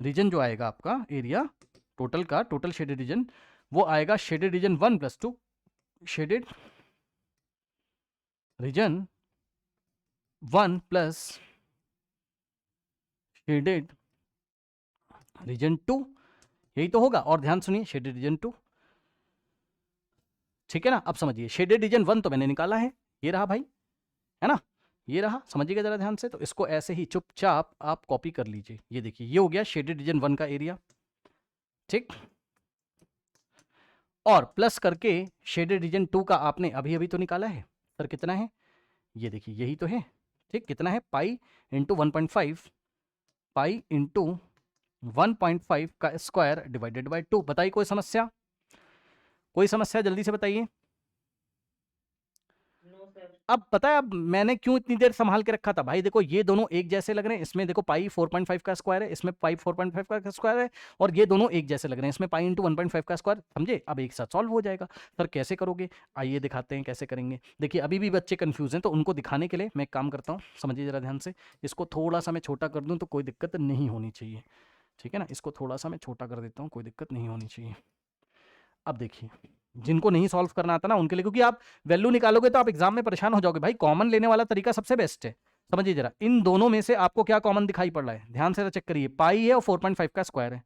रीजन जो आएगा आपका एरिया टोटल का, टोटल शेडेड रीजन वो आएगा shaded region 1+2, shaded region 1 plus shaded region 2, यही तो होगा। और ध्यान सुनिए, शेडेड रीजन 2, ठीक है ना। अब समझिए, शेडेड रीजन 1 तो मैंने निकाला है, ये रहा भाई, है ना, ये रहा, समझिएगा जरा ध्यान से। तो इसको ऐसे ही चुपचाप आप कॉपी कर लीजिए। ये देखिए, ये हो गया शेडेड रीजन 1 का एरिया, ठीक। और प्लस करके शेडेड रीजन 2 का आपने अभी अभी तो निकाला है सर, कितना है, ये देखिए, यही तो है, ठीक। कितना है, पाई इंटू 1.5, पाई इंटू 1.5 का स्क्वायर डिवाइडेड बाई 2। बताइए कोई समस्या, कोई समस्या, जल्दी से बताइए। अब पता है अब मैंने क्यों इतनी देर संभाल के रखा था भाई। देखो ये दोनों एक जैसे लग रहे हैं, इसमें देखो पाई 4.5 का स्क्वायर है, इसमें पाई 4.5 का स्क्वायर है, और ये दोनों एक जैसे लग रहे हैं, इसमें पाई इंटू 1.5 का स्क्वायर, समझे। अब एक साथ सॉल्व हो जाएगा। सर कैसे करोगे, आइए दिखाते हैं कैसे करेंगे। देखिए अभी भी बच्चे कंफ्यूज हैं, तो उनको दिखाने के लिए मैं एक काम करता हूँ, समझिए जरा ध्यान से। इसको थोड़ा सा मैं छोटा कर दूँ तो कोई दिक्कत नहीं होनी चाहिए, ठीक है ना। इसको थोड़ा सा मैं छोटा कर देता हूँ, कोई दिक्कत नहीं होनी चाहिए। अब देखिए, जिनको नहीं सॉल्व करना आता ना उनके लिए, क्योंकि आप वैल्यू निकालोगे तो आप एग्जाम में परेशान हो जाओगे भाई। कॉमन लेने वाला तरीका सबसे बेस्ट है। समझिए जरा, इन दोनों में से आपको क्या कॉमन दिखाई पड़ रहा है, ध्यान से चेक करिए। पाई है और 4.5 का स्क्वायर है,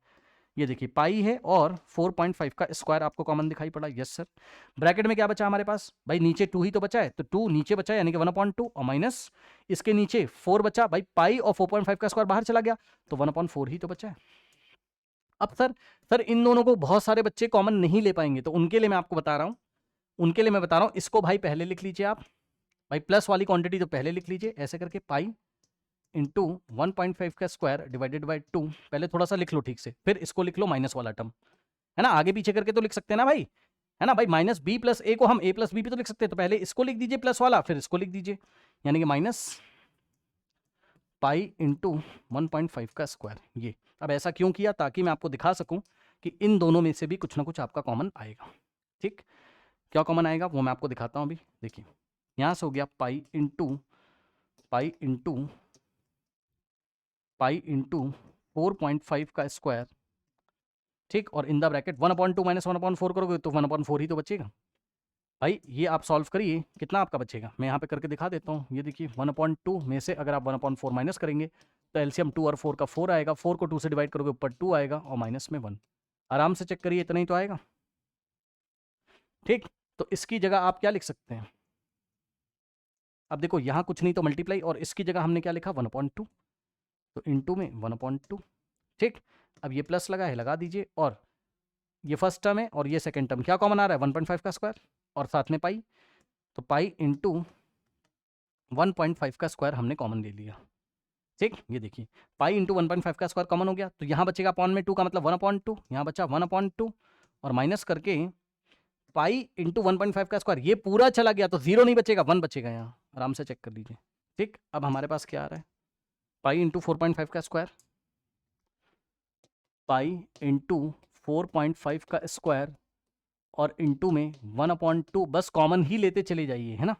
ये देखिए पाई है और 4.5 का स्क्वायर आपको कॉमन दिखाई पड़ा। Yes sir. ब्रैकेट में क्या बचा हमारे पास भाई, नीचे 2 ही तो बचा है, तो 2 नीचे बचा है, यानी कि 1/2, और माइनस इसके नीचे 4 बचा भाई। पाई और 4.5 का स्क्वायर बाहर चला गया, तो 1/4 ही तो बचा है। अब सर इन दोनों को बहुत सारे बच्चे कॉमन नहीं ले पाएंगे, तो उनके लिए मैं आपको बता रहा हूं, उनके लिए मैं बता रहा हूं, इसको भाई पहले लिख लीजिए आप भाई, प्लस वाली क्वांटिटी तो पहले लिख लीजिए, ऐसे करके पाई इंटू 1.5 का स्क्वायर डिवाइडेड बाई 2, पहले थोड़ा सा लिख लो ठीक से, फिर इसको लिख लो माइनस वाला टर्म, है ना। आगे पीछे करके तो लिख सकते हैं ना भाई, है ना भाई। माइनस बी प्लस ए को हम ए प्लस बी भी तो लिख सकते हैं, तो पहले इसको लिख दीजिए प्लस वाला, फिर इसको लिख दीजिए, यानी कि माइनस पाई इंटू 1.5 का स्क्वायर। ये अब ऐसा क्यों किया, ताकि मैं आपको दिखा सकूं कि इन दोनों में से भी कुछ ना कुछ आपका कॉमन आएगा, ठीक। क्या कॉमन आएगा वो मैं आपको दिखाता हूं अभी। देखिए यहां से हो गया पाई इंटू 4.5 का स्क्वायर, ठीक। और इन द ब्रैकेट 1/2 माइनस 1/4 करोगे तो 1/4 ही तो बचेगा भाई। ये आप सॉल्व करिए, कितना आपका बचेगा, मैं यहाँ पे करके दिखा देता हूँ। ये देखिए 1/2 में से अगर आप 1/4 माइनस करेंगे तो एलसीएम 2 और 4 का 4 आएगा, 4 को 2 से डिवाइड करोगे ऊपर 2 आएगा, और माइनस में 1। आराम से चेक करिए, इतना ही तो आएगा, ठीक। तो इसकी जगह आप क्या लिख सकते हैं, अब देखो यहाँ कुछ नहीं तो मल्टीप्लाई, और इसकी जगह हमने क्या लिखा 1/2, तो इंटू में 1/2, ठीक। अब ये प्लस लगा है, लगा दीजिए, और ये फर्स्ट टर्म है और ये सेकंड टर्म, क्या कॉमन आ रहा है 1.5 का स्क्वायर, और साथ में पाई, तो पाई इंटू 1.5 का स्क्वायर हमने कॉमन ले लिया, ठीक। ये देखिए पाई इंटू 1.5 का स्क्वायर कॉमन हो गया, तो यहाँ बचेगा अपॉन में 2 का मतलब 1/2, यहाँ बचा 1/2, और माइनस करके पाई इंटू 1.5 का स्क्वायर, ये पूरा चला गया तो 0 नहीं बचेगा, 1 बचेगा यहाँ, आराम से चेक कर लीजिए, ठीक। अब हमारे पास क्या आ रहा है, पाई इंटू 4.5 का स्क्वायर, पाई इंटू 4.5 का स्क्वायर, और इंटू में 1/2, बस कॉमन ही लेते चले जाइए, है ना।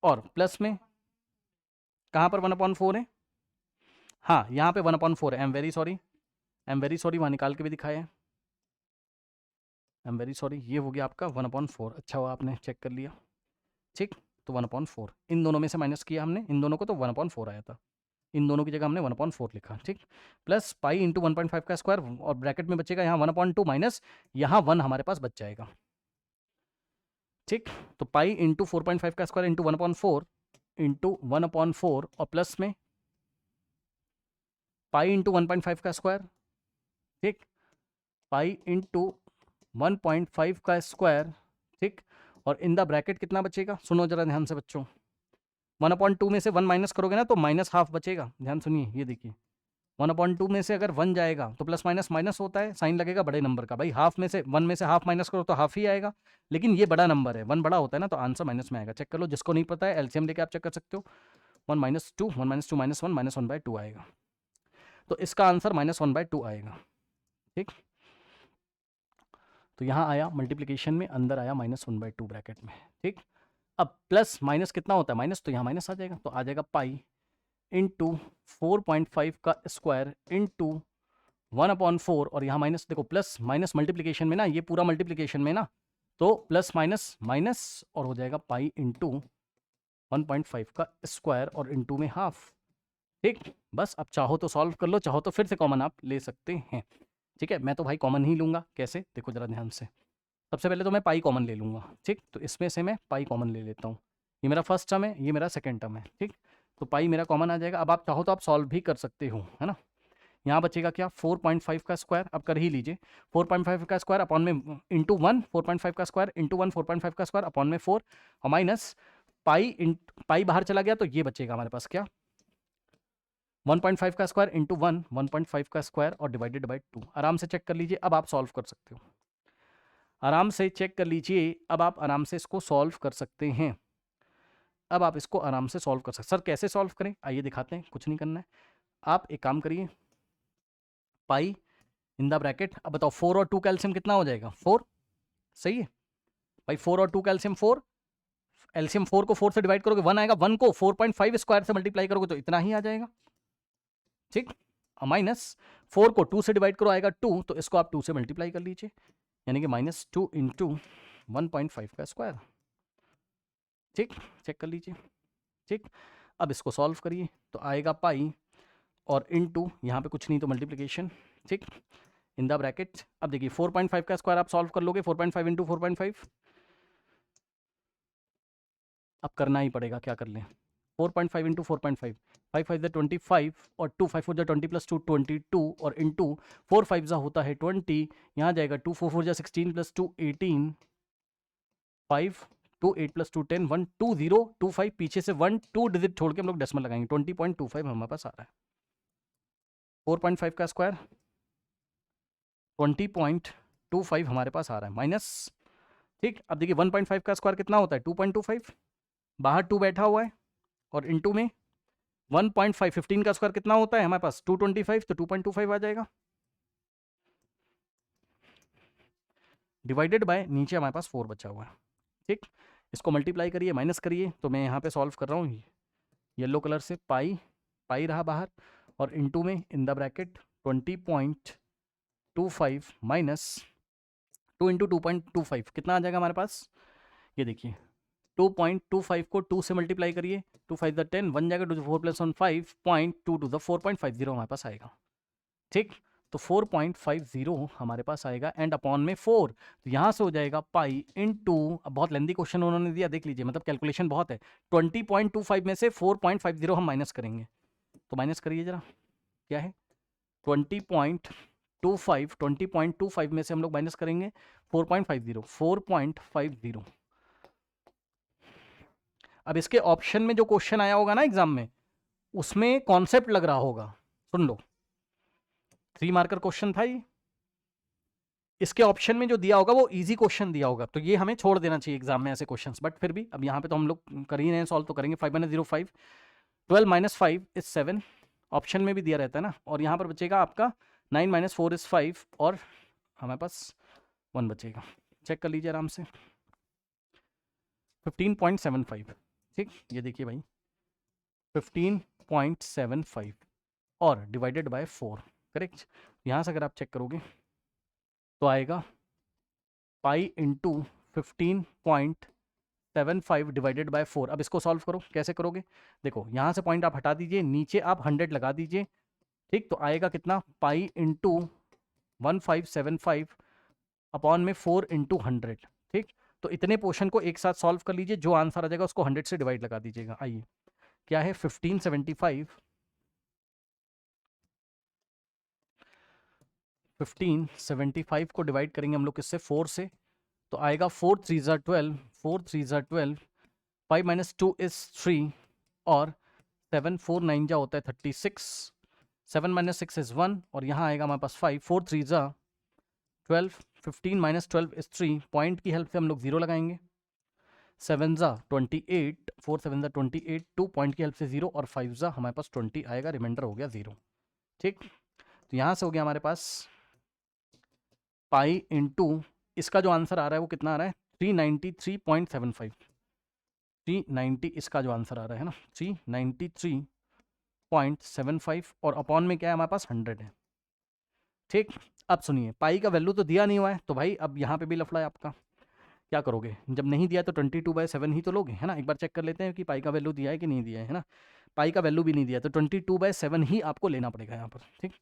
और प्लस में कहाँ पर 1/4 है, हाँ यहाँ पे 1/4 है, आई एम वेरी सॉरी, वहाँ निकाल के भी दिखाया है, आई एम वेरी सॉरी, ये हो गया आपका 1/4। अच्छा हुआ आपने चेक कर लिया, ठीक। तो 1/4 इन दोनों में से माइनस किया हमने, इन दोनों को तो 1/4 आया था, इन दोनों की जगह हमने 1/4 लिखा, ठीक। प्लस पाई इंटू 1.5 का स्क्वायर, और ब्रैकेट में बचेगा यहाँ 1/2 माइनस यहाँ 1 हमारे पास बच जाएगा, ठीक। तो पाई इंटू 4.5 का स्क्वायर इंटू 1/4 इंटू 1/4, और प्लस में पाई इंटू 1.5 का स्क्वायर, ठीक। पाई इंटू 1.5 का स्क्वायर, ठीक। और इन द ब्रैकेट कितना बचेगा, सुनो जरा ध्यान से बच्चों, 1/2 में से 1 माइनस करोगे ना तो माइनस हाफ बचेगा, ध्यान सुनिए। ये देखिए 1/2 में से अगर 1 जाएगा तो प्लस माइनस माइनस होता है, साइन लगेगा बड़े नंबर का भाई। हाफ में से 1 में से हाफ माइनस करो तो हाफ ही आएगा, लेकिन ये बड़ा नंबर है, 1 बड़ा होता है ना, तो आंसर माइनस में आएगा। चेक कर लो, जिसको नहीं पता है एलसीएम लेके आप चेक कर सकते हो। 1 - 2 1 - 2 -1 -1/2 आएगा, तो इसका आंसर -1/2 आएगा, ठीक। तो यहाँ आया मल्टीप्लीकेशन में, अंदर आया -1/2 ब्रैकेट में, ठीक। अब प्लस माइनस कितना होता है, माइनस, तो यहाँ माइनस आ जाएगा, तो आ जाएगा पाई इंटू 4.5 का स्क्वायर इंटू 1/4 और यहाँ माइनस, देखो प्लस माइनस मल्टीप्लीकेशन में ना, ये पूरा मल्टीप्लीकेशन में ना, तो प्लस माइनस माइनस और हो जाएगा पाई इंटू 1.5 का स्क्वायर और इंटू में हाफ। ठीक, बस अब चाहो तो सॉल्व कर लो, चाहो तो फिर से कॉमन आप ले सकते हैं। ठीक है, मैं तो भाई कॉमन ही लूँगा। कैसे, देखो ज़रा ध्यान से। सबसे पहले तो मैं पाई कॉमन ले लूँगा। ठीक, तो इसमें से मैं पाई कॉमन ले लेता हूँ। ये मेरा फर्स्ट टर्म है, ये मेरा सेकंड टर्म है। ठीक, तो पाई मेरा कॉमन आ जाएगा। अब आप चाहो तो आप सॉल्व भी कर सकते हो, है ना। यहाँ बचेगा क्या, 4.5 का स्क्वायर, अब कर ही लीजिए। 4.5 का स्क्वायर अपॉन में इंटू 1, 4.5 का स्क्वायर इंटू 1, 4.5 का स्क्वायर अपॉन में 4 और माइनस पाई बाहर चला गया तो ये बचेगा हमारे पास क्या, 1.5 का स्क्वायर इंटू 1, 1.5 का स्क्वायर और डिवाइडेड बाई 2। आराम से चेक कर लीजिए, अब आप सॉल्व कर सकते हो। आराम से चेक कर लीजिए, अब आप आराम से इसको सॉल्व कर सकते हैं। अब आप इसको आराम से सॉल्व कर सकते। सर कैसे सॉल्व करें, आइए दिखाते हैं। कुछ नहीं करना है, आप एक काम करिए, पाई इन द ब्रैकेट, अब बताओ 4 और 2 का एलसीएम कितना हो जाएगा, 4। सही है भाई, 4 और 2 का एलसीएम 4। एलसीएम 4 को 4 से डिवाइड करोगे 1 आएगा, 1 को 4.5 स्क्वायर से मल्टीप्लाई करोगे तो इतना ही आ जाएगा। ठीक, माइनस 4 को 2 से डिवाइड करो आएगा 2, तो इसको आप 2 से मल्टीप्लाई कर लीजिए, यानी कि -2 इंटू 1.5 का स्क्वायर। ठीक, चेक कर लीजिए। ठीक, अब इसको सॉल्व करिए तो आएगा पाई और इंटू यहाँ पे कुछ नहीं तो मल्टीप्लिकेशन। ठीक, इन द ब्रैकेट। अब देखिए 4.5 का स्क्वायर आप सॉल्व कर लोगे, 4.5 इंटू 4.5, अब करना ही पड़ेगा, क्या कर लें। 4.5 इंटू 4.5, 5 5 ज़ा 25 और 2 5 4 ज़ा 20 प्लस 2 22 और इंटू 4 5 ज़ा होता है 20, यहाँ जाएगा 2 4 4 ज़ा 16 प्लस 2 18, 5 2 8 प्लस 2 10 1 2 0 2 5, पीछे से 1 2 डिजिट छोड़ के हम लोग डेसिमल लगाएंगे, 20.25 हमारे पास आ रहा है। 4.5 का स्क्वायर 20.25 हमारे पास आ रहा है माइनस। ठीक, अब देखिए 1.5 का स्क्वायर कितना होता है, 2.25, बाहर 2 बैठा हुआ है और इंटू में 1.5, 15 का स्क्वायर कितना होता है हमारे पास 225, तो 2.25 आ जाएगा, डिवाइडेड बाय नीचे हमारे पास 4 बचा हुआ है। ठीक, इसको मल्टीप्लाई करिए, माइनस करिए, तो मैं यहाँ पे सॉल्व कर रहा हूँ येलो कलर से, पाई पाई रहा बाहर और इंटू में in the bracket 20.25 minus 2 into 2.25 कितना आ जाएगा हमारे पास, ये देखिए 2.25 को 2 से मल्टीप्लाई करिए, 2 5 द 10, 1 जाएगा 2 4 प्लस 1 5, 0.2 टू द 4.50 हमारे पास आएगा। ठीक, तो 4.50 हमारे पास आएगा एंड अपॉन में 4, तो यहाँ से हो जाएगा पाई इंटू, अब बहुत लेंदी क्वेश्चन उन्होंने दिया, देख लीजिए, मतलब कैलकुलेशन बहुत है। 20.25 में से 4.50 हम माइनस करेंगे, तो माइनस करिए जरा, क्या है 20.25 में से हम लोग माइनस करेंगे 4.50। अब इसके ऑप्शन में जो क्वेश्चन आया होगा ना एग्जाम में, उसमें कॉन्सेप्ट लग रहा होगा, सुन लो, 3 मार्कर क्वेश्चन था ये, इसके ऑप्शन में जो दिया होगा वो इजी क्वेश्चन दिया होगा, तो ये हमें छोड़ देना चाहिए एग्जाम में ऐसे क्वेश्चंस, बट फिर भी अब यहाँ पे तो हम लोग कर ही रहे हैं, सॉल्व तो करेंगे। 5 - 0 5, 12 - 5 इज 7, ऑप्शन में भी दिया रहता है ना, और यहाँ पर बचेगा आपका 9 - 4 इज 5 और हमारे पास 1 बचेगा। चेक कर लीजिए आराम से, 15.75। ठीक, ये देखिए भाई 15.75 और डिवाइडेड बाय 4, करेक्ट। यहाँ से अगर आप चेक करोगे तो आएगा पाई इंटू 15.75 डिवाइडेड बाय 4। अब इसको सॉल्व करो, कैसे करोगे, देखो यहाँ से पॉइंट आप हटा दीजिए, नीचे आप 100 लगा दीजिए। ठीक, तो आएगा कितना, पाई इंटू 1575 अपॉन में 4 इंटू 100। ठीक, तो इतने पोर्शन को एक साथ सॉल्व कर लीजिए, जो आंसर आ जाएगा उसको 100 से डिवाइड लगा दीजिएगा। आइए, क्या है 1575 को डिवाइड करेंगे हम लोग किससे, 4 से, तो आएगा 4 3 ज़ा 12, 4 3 ज़ा 12, 5 - 2 इज 3 और 7 4 9 जा होता है 36, 7 - 6 इज 1 और यहाँ आएगा हमारे पास 5, 4 3 ज़ा 12, 15 - 12 इज 3, पॉइंट की हेल्प से हम लोग 0 लगाएंगे, 7 ज़ा 28, 4 7 ज़ा 28, 2 पॉइंट की हेल्प से 0 और 5 ज़ा हमारे पास 20 आएगा, रिमाइंडर हो गया 0। ठीक, तो यहाँ से हो गया हमारे पास पाई इंटू, इसका जो आंसर आ रहा है वो कितना आ रहा है 393.75, 390 इसका जो आंसर आ रहा है ना 393.75 और अपॉन में क्या है हमारे पास 100 है, ठीक, अब सुनिए, पाई का वैल्यू तो दिया नहीं हुआ है, तो भाई अब यहाँ पे भी लफड़ा है आपका। क्या करोगे, जब नहीं दिया तो 22/7 ही तो लोगे, है ना। एक बार चेक कर लेते हैं कि पाई का वैल्यू दिया है कि नहीं दिया है ना। पाई का वैल्यू भी नहीं दिया तो 22/7 ही आपको लेना पड़ेगा यहाँ पर। ठीक,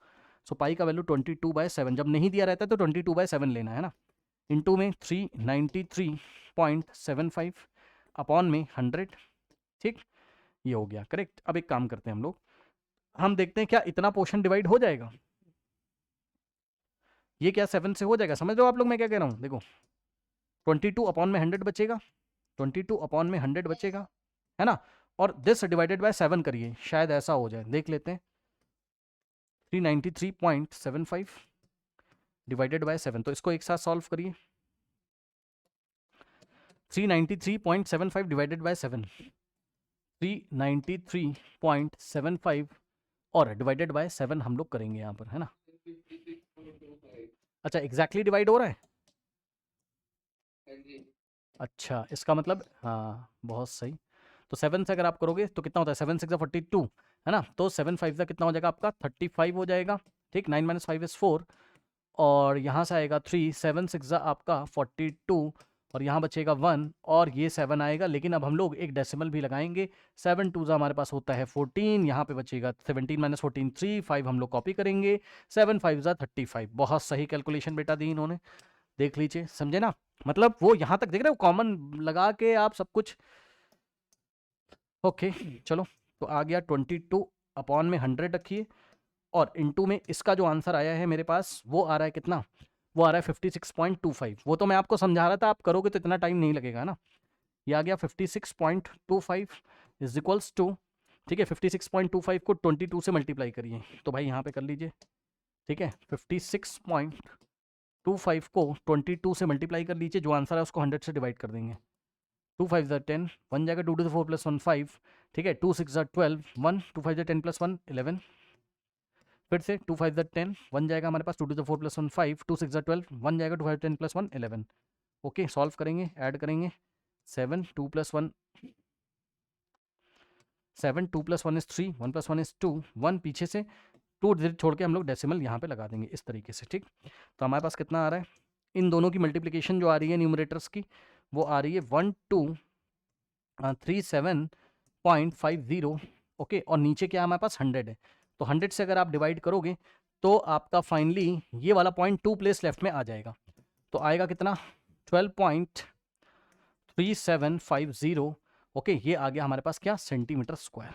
सो पाई का वैल्यू 22/7, जब नहीं दिया रहता है तो 22/7 लेना है ना। इंटू में 393.75 अपॉन में 100। ठीक, ये हो गया करेक्ट। अब एक काम करते हैं हम देखते हैं क्या इतना पोर्शन डिवाइड हो जाएगा। ये क्या 7 से हो जाएगा, समझ लो आप लोग मैं क्या कह रहा हूँ। देखो 22 अपॉन में 100 बचेगा, 22 अपॉन में 100 बचेगा, है ना। और दिस डिवाइडेड बाय 7 करिए, शायद ऐसा हो जाए, देख लेते हैं। 393.75 डिवाइडेड बाय 7, तो इसको एक साथ सॉल्व करिए। 393.75 डिवाइडेड बाय 7, 393.75 और डिवाइडेड बाय 7 हम लोग करेंगे यहाँ पर, है ना। अच्छा एग्जैक्टली डिवाइड हो रहा है, अच्छा इसका मतलब हाँ बहुत सही। तो 7 से अगर आप करोगे तो कितना होता है, 7 6 42, है ना। तो 7 5 का कितना हो जाएगा आपका 35 हो जाएगा। ठीक, 9 - 5 = 4, और यहाँ से आएगा 3, 7 6 आपका 42, और यहाँ बचेगा 1, और ये 7 आएगा। लेकिन अब हम लोग एक डेसिमल भी लगाएंगे, 7 2 हमारे पास होता है 14, यहाँ पे बचेगा 17 - 14 3, 5 हम लोग कॉपी करेंगे, 7 5 35। बहुत सही कैलकुलेशन बेटा दी इन्होंने, देख लीजिए, समझे ना। मतलब वो यहाँ तक देख रहे हो, कॉमन लगा के आप सब कुछ। ओके चलो, तो आ गया 22 अपॉन में 100 रखिए, और इनटू में इसका जो आंसर आया है मेरे पास वो आ रहा है कितना, वो आ रहा है 56.25। वो तो मैं आपको समझा रहा था, आप करोगे तो इतना टाइम नहीं लगेगा ना। ये आ गया 56.25 इज इक्वल्स टू, ठीक है, 56.25 को 22 से मल्टीप्लाई करिए, तो भाई यहाँ पे कर लीजिए। ठीक है, 56.25 को 22 से मल्टीप्लाई कर लीजिए, जो आंसर है उसको 100 से डिवाइड कर देंगे। 2 5 = 10, 1 जाएगा 2 to the 4 + 1 5, ठीक है, 2 6 = 12, 1 2 5 = 10 + 1 11। फिर से 2 5 = 10, 1 जाएगा हमारे पास 2 to the 4 + 1 5, 2 6 = 12, 1 जाएगा 2 5 10 + 1 11। ओके, सॉल्व करेंगे, ऐड करेंगे, 7 2 + 1 7, 2 + 1 = 3, 1 + 1 = 2, 1 पीछे से 2 छोड़ के हम लोग डेसिमल यहाँ पे लगा देंगे इस तरीके से। ठीक, तो हमारे पास कितना आ रहा है, इन दोनों की मल्टीप्लिकेशन जो आ रही है न्यूमरेटर्स की, वो आ रही है 1237.50। ओके, और नीचे क्या हमारे पास 100 है, तो 100 से अगर आप डिवाइड करोगे तो आपका फाइनली ये वाला 0.2 प्लेस लेफ्ट में आ जाएगा, तो आएगा कितना 12.3750। ओके, ये आ गया हमारे पास क्या, सेंटीमीटर स्क्वायर।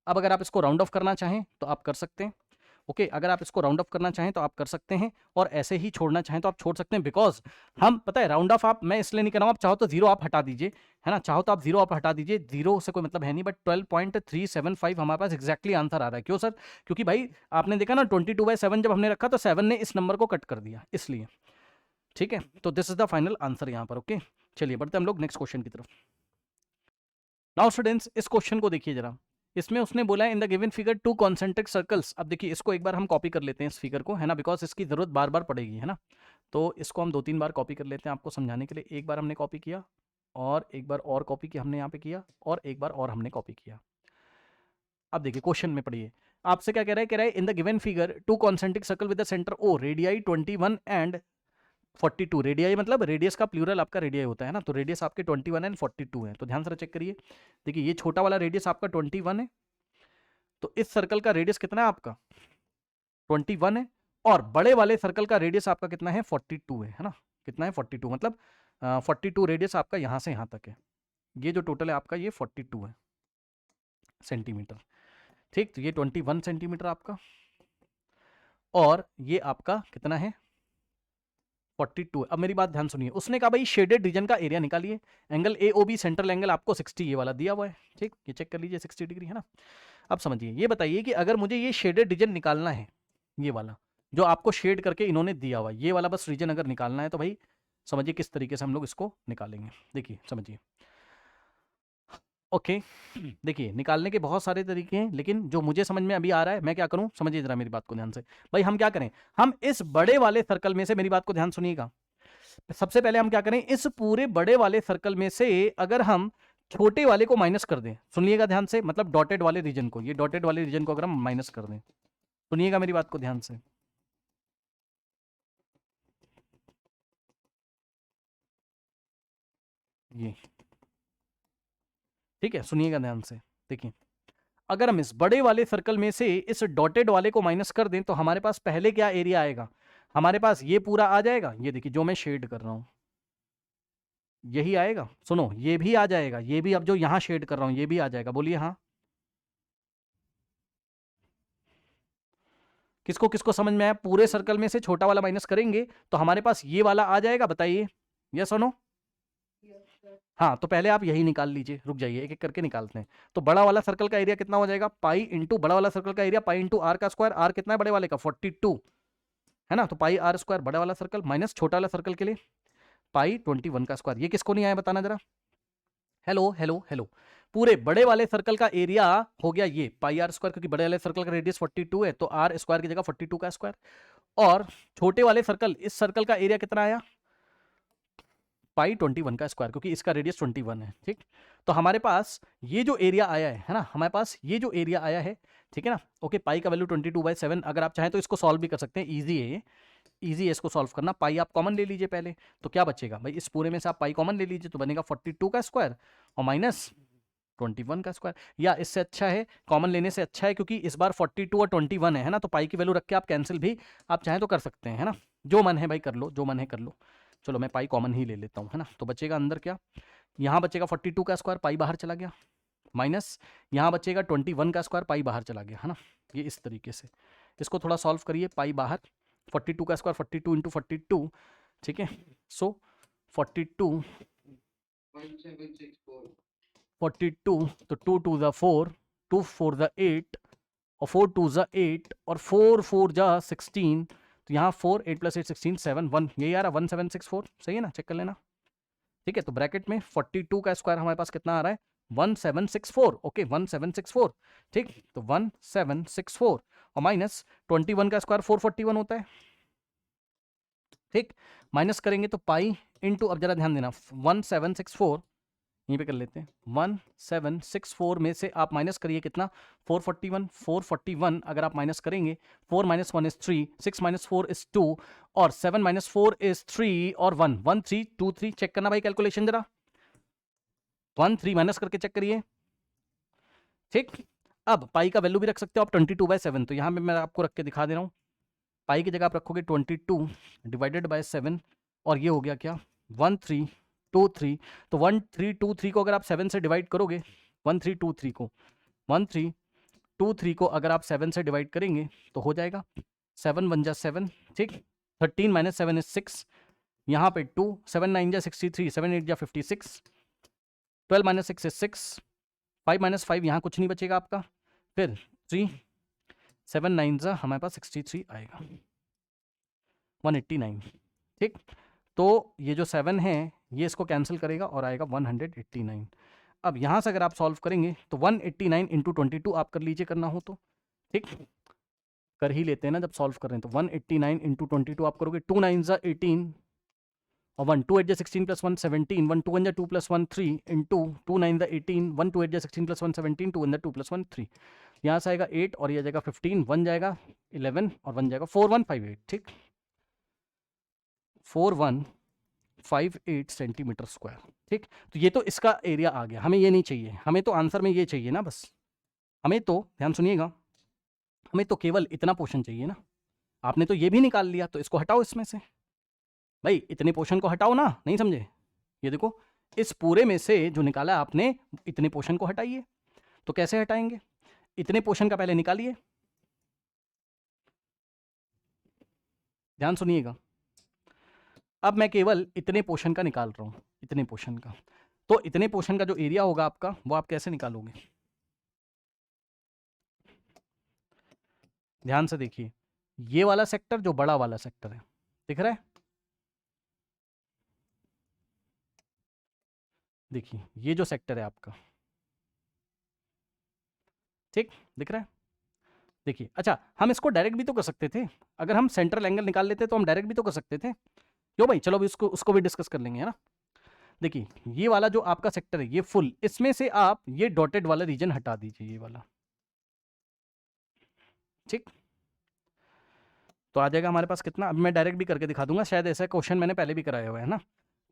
अब अगर आप इसको राउंड ऑफ करना चाहें तो आप कर सकते हैं। ओके, अगर आप इसको राउंड ऑफ करना चाहें तो आप कर सकते हैं, और ऐसे ही छोड़ना चाहें तो आप छोड़ सकते हैं, बिकॉज हम पता है राउंड ऑफ आप मैं इसलिए नहीं कर रहा हूं, आप चाहो तो जीरो आप हटा दीजिए, है ना, चाहो तो आप जीरो आप हटा दीजिए, जीरो से कोई मतलब है नहीं, बट 12.375 हमारे पास एग्जैक्टली आंसर आ रहा है। क्यों सर, क्योंकि भाई आपने देखा ना 22/7 जब हमने रखा तो 7 ने इस नंबर को कट कर दिया, इसलिए। ठीक है, तो this is the final answer यहाँ पर। ओके, चलिए बढ़ते हम लोग नेक्स्ट क्वेश्चन की तरफ। नाउ स्टूडेंट्स, इस क्वेश्चन को देखिए जरा, इसमें उसने बोला है in the given figure 2 concentric circles. अब देखिए इसको एक बार हम कॉपी कर लेते हैं इस फिगर को, है ना, बिकॉज इसकी जरूरत बार बार पड़ेगी, है ना। तो इसको हम 2-3 बार कॉपी कर लेते हैं आपको समझाने के लिए। एक बार हमने कॉपी किया, और एक बार और कॉपी किया हमने यहाँ पे किया, और एक बार और हमने कॉपी किया। अब देखिए क्वेश्चन में पढ़िए, आपसे क्या कह रहा है in the given figure 2 concentric circle with the centre O, radii 21 and 42। Radii मतलब रेडियस का प्लूरल आपका रेडियाई होता है ना, तो रेडियस आपके 21 एंड 42 है। तो ध्यान से चेक करिए, देखिए ये छोटा वाला रेडियस आपका 21 है, तो इस सर्कल का रेडियस कितना है आपका 21 है, और बड़े वाले सर्कल का रेडियस आपका कितना है 42 है ना, कितना है 42, मतलब 42 रेडियस आपका यहाँ से यहाँ तक है। ये जो टोटल है आपका ये 42 है सेंटीमीटर। ठीक, तो ये 21 सेंटीमीटर आपका, और ये आपका कितना है 42। अब मेरी बात ध्यान सुनिए, उसने कहा भाई शेडेड रीजन का एरिया निकालिए, एंगल AOB सेंट्रल एंगल आपको 60 ये वाला दिया हुआ है। ठीक, ये चेक कर लीजिए 60 डिग्री है ना। अब समझिए, ये बताइए कि अगर मुझे ये शेडेड रीजन निकालना है, ये वाला जो आपको शेड करके इन्होंने दिया हुआ, ये वाला बस रीजन अगर निकालना है, तो भाई समझिए किस तरीके से हम लोग इसको निकालेंगे। देखिए समझिए, ओके, देखिए निकालने के बहुत सारे तरीके हैं, लेकिन जो मुझे समझ में अभी आ रहा है, मैं क्या करूं, समझिए जरा मेरी बात को ध्यान से। भाई हम क्या करें, हम इस बड़े वाले सर्कल में से, मेरी बात को ध्यान सुनिएगा, सबसे पहले हम क्या करें, इस पूरे बड़े वाले सर्कल में से अगर हम छोटे वाले को माइनस कर दें, सुनिएगा ध्यान से, मतलब डॉटेड वाले रीजन को, ये डॉटेड वाले रीजन को अगर हम माइनस कर दें, सुनिएगा मेरी बात को ध्यान से, ये, ठीक है, सुनिएगा ध्यान से। देखिए, अगर हम इस बड़े वाले सर्कल में से इस डॉटेड वाले को माइनस कर दें तो हमारे पास पहले क्या एरिया आएगा, हमारे पास ये पूरा आ जाएगा, ये देखिए जो मैं शेड कर रहा हूं यही आएगा। सुनो, ये भी आ जाएगा, ये भी अब जो यहां शेड कर रहा हूं ये भी आ जाएगा। बोलिए हाँ। किसको किसको समझ में आया? पूरे सर्कल में से छोटा वाला माइनस करेंगे तो हमारे पास ये वाला आ जाएगा। बताइए यस और नो। हाँ, तो पहले आप यही निकाल लीजिए, रुक जाइए, एक एक करके निकालते हैं। तो बड़ा वाला सर्कल का एरिया कितना हो जाएगा? पाई इंटू बड़ा वाला सर्कल का एरिया पाई इंटू आर का स्क्वायर। आर कितना है बड़े वाले का? 42 है ना, तो पाई आर स्क्वायर बड़ा वाला सर्कल माइनस छोटा वाला सर्कल के लिए पाई 21 का स्क्वायर। ये किसको नहीं आया बताना जरा? Hello hello hello. पूरे बड़े वाले सर्कल का एरिया हो गया ये पाई आर स्क्वायर, क्योंकि बड़े वाले सर्कल का रेडियस 42 है तो आर स्क्वायर की जगह 42 का स्क्वायर। और छोटे वाले सर्कल, इस सर्कल का एरिया कितना आया? पाई 21 का स्क्वायर, क्योंकि इसका रेडियस 21 है। ठीक, तो हमारे पास ये जो एरिया आया है ना, हमारे पास ये जो एरिया आया है, ठीक है ना। ओके, पाई का वैल्यू 22/7। अगर आप चाहें तो इसको सॉल्व भी कर सकते हैं, ईजी है ये, ईजी है इसको सॉल्व करना। पाई आप कॉमन ले लीजिए पहले, तो क्या बचेगा भाई? इस पूरे में से आप पाई कॉमन ले लीजिए तो बनेगा 42 का स्क्वायर और माइनस 21 का स्क्वायर। या इससे अच्छा है, कॉमन लेने से अच्छा है, क्योंकि इस बार 42 और 21 है ना, तो पाई की वैल्यू रख के आप कैंसिल भी आप चाहें तो कर सकते हैं, है ना। जो मन है भाई कर लो, जो मन है कर लो। चलो मैं पाई कॉमन ही ले लेता हूँ, है ना। तो बचेगा अंदर क्या, यहाँ बचेगा 42 का स्क्वायर, पाई बाहर चला गया, माइनस यहाँ बचेगा 21 का स्क्वायर, पाई बाहर चला गया, है ना। ये इस तरीके से इसको थोड़ा सॉल्व करिए। पाई बाहर, 42 का स्क्वायर 42 इंटू 42, ठीक है। सो 42 तो 2 टू ज़ा 4, 2 4 ज़ा 8 और 4 2 ज़ा 8 और 4 4 ज़ा 16। तो यहाँ 4 8 + 8 16 7 1, यही आ रहा 1764, सही है ना, चेक कर लेना। ठीक है, तो ब्रैकेट में 42 का स्क्वायर हमारे पास कितना आ रहा है? 1764। ओके 1764, ठीक, तो 1764 और माइनस 21 का स्क्वायर 441 होता है। ठीक, माइनस करेंगे तो पाई इंटू, अब जरा ध्यान देना, 1764 यहीं पे कर लेते हैं। 1764 में से आप माइनस करिए कितना? 441। 441 अगर आप माइनस करेंगे, 4 - 1 is 3, 6 - 4 is 2 और 7 - 4 is 3 और 1 1 3 2 3। चेक करना भाई कैलकुलेशन जरा, 1 3 माइनस करके चेक करिए। ठीक, अब पाई का वैल्यू भी रख सकते हो आप 22/7, तो यहाँ पे मैं आपको रख के दिखा दे रहा हूँ। पाई की जगह आप रखोगे 22 डिवाइडेड बाय 7 और ये हो गया क्या? 1323। तो 1323 को अगर आप 7 से डिवाइड करोगे, 1323 को 1323 को अगर आप 7 से डिवाइड करेंगे तो हो जाएगा 7 1 जा 7, ठीक, 13 - 7 is 6, यहाँ पे 2, 7 9 जा 63, 7 8 जा 56, 12 - 6 is 6, 5 - 5 यहाँ कुछ नहीं बचेगा आपका, फिर 3, 7 9 जा हमारे पास 63 आएगा, 189। ठीक, तो ये जो 7 है ये इसको कैंसिल करेगा और आएगा 189। अब यहाँ से अगर आप सॉल्व करेंगे तो 189 इंटू 22 आप कर लीजिए करना हो तो, ठीक, कर ही लेते हैं ना जब सॉल्व कर रहे हैं। तो 189 इंटू 22 आप करोगे, 2 9 जा 18 और 1 2 8 जा 16 + 1 17, 1 2 1 जा 2 + 1 3 इंटू 2 9 जा 18, 1 2 8 जा 16 + 1 17, 2 1 जा 2 + 1 3। यहाँ से आएगा 8 और ये जाएगा 15, 1 जाएगा 11 और 1 जाएगा 4158। ठीक, 4158 सेंटीमीटर स्क्वायर। ठीक, तो ये तो इसका एरिया आ गया, हमें ये नहीं चाहिए, हमें तो आंसर में ये चाहिए ना बस। हमें तो ध्यान सुनिएगा, हमें तो केवल इतना पोर्शन चाहिए ना। आपने तो ये भी निकाल लिया, तो इसको हटाओ इसमें से भाई, इतने पोर्शन को हटाओ ना, नहीं समझे? ये देखो, इस पूरे में से जो निकाला आपने इतने पोर्शन को हटाइए। तो कैसे हटाएंगे? इतने पोर्शन का पहले निकालिए, ध्यान सुनिएगा। अब मैं केवल इतने पोर्शन का निकाल रहा हूं, इतने पोर्शन का। तो इतने पोर्शन का जो एरिया होगा आपका वो आप कैसे निकालोगे? ध्यान से देखिए, ये वाला सेक्टर जो बड़ा वाला सेक्टर है, दिख रहा है? देखिए ये जो सेक्टर है आपका, ठीक, दिख रहा है? देखिए, अच्छा हम इसको डायरेक्ट भी तो कर सकते थे, अगर हम सेंट्रल एंगल निकाल लेते तो हम डायरेक्ट भी तो कर सकते थे, क्यों भाई? चलो अभी उसको भी डिस्कस कर लेंगे, है ना। देखिए ये वाला जो आपका सेक्टर है ये फुल, इसमें से आप ये डॉटेड वाला रीजन हटा दीजिए, ये वाला, ठीक। तो आ जाएगा हमारे पास कितना, अब मैं डायरेक्ट भी करके दिखा दूंगा, शायद ऐसा क्वेश्चन मैंने पहले भी कराया हुआ है ना।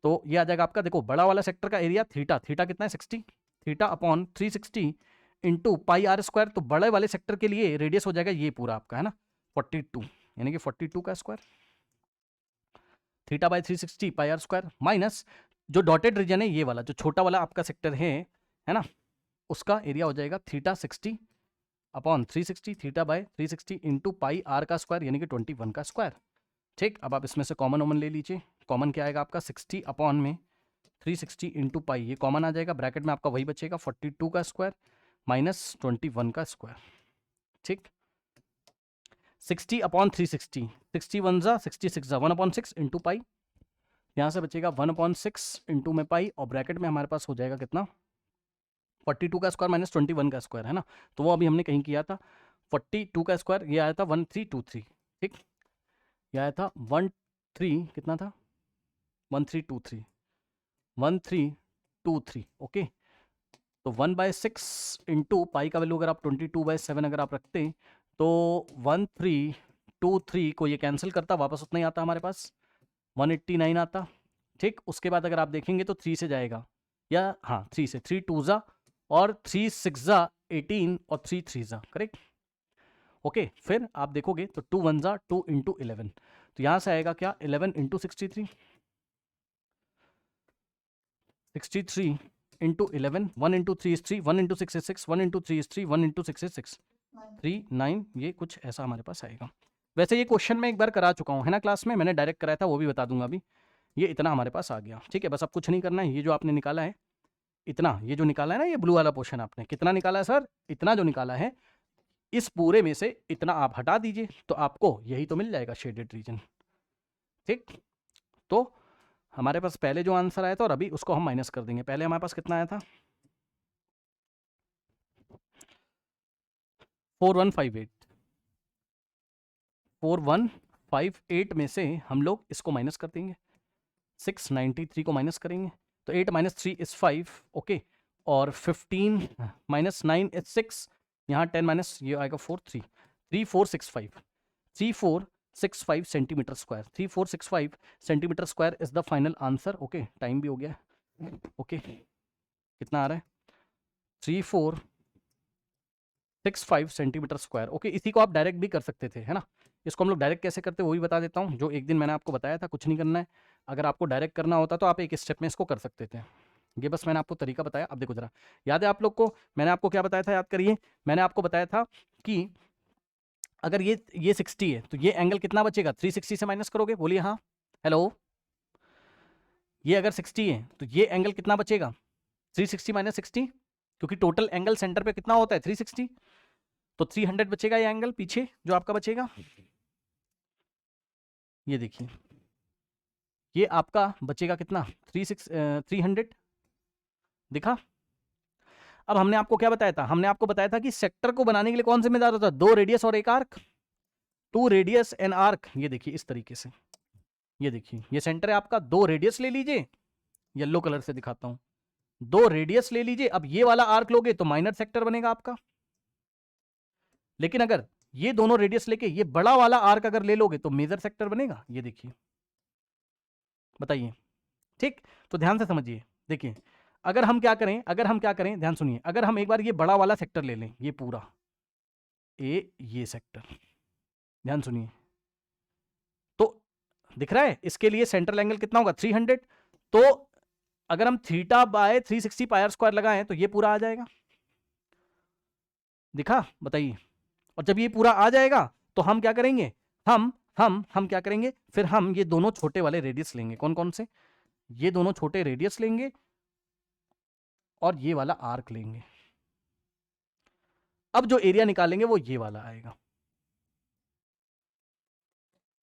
तो ये आ जाएगा आपका, देखो बड़ा वाला सेक्टर का एरिया थीटा, थीटा कितना है 60, theta upon 360 into pi are square. तो बड़े वाले सेक्टर के लिए रेडियस हो जाएगा ये पूरा आपका, है ना 42, यानी कि 42 का square, theta by 360 pi are square, minus जो डॉटेड रीजन है ये वाला, जो छोटा वाला आपका सेक्टर है ना, उसका एरिया हो जाएगा theta 60 upon 360, theta by 360 into pi R का स्क्वायर, यानी कि 21 का स्क्वायर। ठीक, अब आप इसमें से कॉमन ओमन ले लीजिए। कॉमन क्या आएगा आपका 60 अपॉन में 360 इंटू पाई, ये कॉमन आ जाएगा, ब्रैकेट में आपका वही बचेगा 42 का स्क्वायर माइनस 21 का स्क्वायर। ठीक, 60 अपॉन 360, 61 जा 66 जा 1/6 इंटू पाई, यहाँ से बचेगा 1/6 इंटू में पाई, और ब्रैकेट में हमारे पास हो जाएगा कितना 42 का स्क्वायर माइनस 21 का स्क्वायर, है ना। तो वो अभी हमने कहीं किया था, 42 का स्क्वायर ये आया था 1323। ठीक, ये आया था 13 कितना था 1323, 1323। ओके, तो 1/6 इंटू पाई का वैल्यू अगर आप 22/7 अगर आप रखते तो 1323 को ये कैंसिल करता, वापस उतना ही आता हमारे पास 189 आता। ठीक, उसके बाद अगर आप देखेंगे तो 3 से जाएगा, या हाँ 3 से, 3 2 जा और 3 6 जा 18 और 3 3 जा, करेक्ट। ओके, फिर आप देखोगे तो 2 1 जा 2 इंटू 11, तो यहां से आएगा क्या 11 into 63, 63 into 11, 1 into 3 is 3, 1 into 6 is 6, 1 into 3 is 3, 1 into 6 is 6, 3 9, ये कुछ ऐसा हमारे पास आएगा। वैसे ये क्वेश्चन मैं एक बार करा चुका हूँ, है ना, क्लास में मैंने डायरेक्ट कराया था, वो भी बता दूंगा अभी। ये इतना हमारे पास आ गया। ठीक है, बस अब कुछ नहीं करना है, ये जो आपने निकाला है इतना, ये जो निकाला है ना, ये ब्लू वाला पोर्शन आपने कितना निकाला है सर, इतना जो निकाला है, इस पूरे में से इतना आप हटा दीजिए तो आपको यही तो मिल जाएगा शेडेड रीजन। ठीक, तो हमारे पास पहले जो आंसर आया था और अभी उसको हम माइनस कर देंगे। पहले हमारे पास कितना आया था 4158, 4158 में से हम लोग इसको माइनस कर देंगे, 693 को माइनस करेंगे, तो 8 - 3 is 5। ओके, और 15 - 9 is 6, यहाँ 10 माइनस ये आएगा 4, 3 3465, 3465 centimetre square, 3465 centimetre square is the final answer. Okay, time भी हो गया। ओके, कितना आ रहा है 3465 सेंटीमीटर स्क्वायर। ओके, इसी को आप डायरेक्ट भी कर सकते थे, है ना। इसको हम लोग डायरेक्ट कैसे करते हैं वो भी बता देता हूँ, जो एक दिन मैंने आपको बताया था। कुछ नहीं करना है, अगर आपको डायरेक्ट करना होता तो आप एक स्टेप में इसको कर सकते थे। ये बस मैंने आपको तरीका बताया। अब देखो जरा, याद है आप लोग को मैंने आपको क्या बताया था, याद करिए। मैंने आपको बताया था कि अगर ये 60 है तो ये एंगल कितना बचेगा, 360 से माइनस करोगे, बोलिए हाँ, हेलो। ये अगर 60 है तो ये एंगल कितना बचेगा, 360 - 60, क्योंकि टोटल एंगल सेंटर पे कितना होता है 360, तो 300 बचेगा ये एंगल पीछे जो आपका बचेगा। ये देखिए, ये आपका बचेगा कितना 300 दिखा। अब हमने आपको क्या बताया था, हमने आपको बताया था कि सेक्टर को बनाने के लिए कौन जिम्मेदार होता है, 2 रेडियस और 1 आर्क, 2 रेडियस एंड आर्क। ये देखिए इस तरीके से, ये देखिए ये सेंटर है आपका, 2 रेडियस ले लीजिए, येलो कलर से दिखाता हूं, 2 रेडियस ले लीजिए। अब ये वाला आर्क लोगे तो माइनर सेक्टर बनेगा आपका, लेकिन अगर ये दोनों रेडियस लेके ये बड़ा वाला आर्क अगर ले लोगे तो मेजर सेक्टर बनेगा। ये देखिए, बताइए। ठीक, तो ध्यान से समझिए। देखिए, अगर हम क्या करें, ध्यान सुनिए, अगर हम एक बार ये बड़ा वाला सेक्टर ले लें, ये पूरा ये सेक्टर, ध्यान सुनिए, तो दिख रहा है इसके लिए सेंट्रल एंगल कितना होगा 300। तो अगर हम theta by 360 pi are square लगाएं तो ये पूरा आ जाएगा, दिखा, बताइए। और जब ये पूरा आ जाएगा तो हम क्या करेंगे, हम क्या करेंगे, फिर हम ये दोनों छोटे वाले रेडियस लेंगे। कौन कौन से, ये दोनों छोटे रेडियस लेंगे और ये वाला आर्क लेंगे। अब जो एरिया निकालेंगे वो ये वाला आएगा,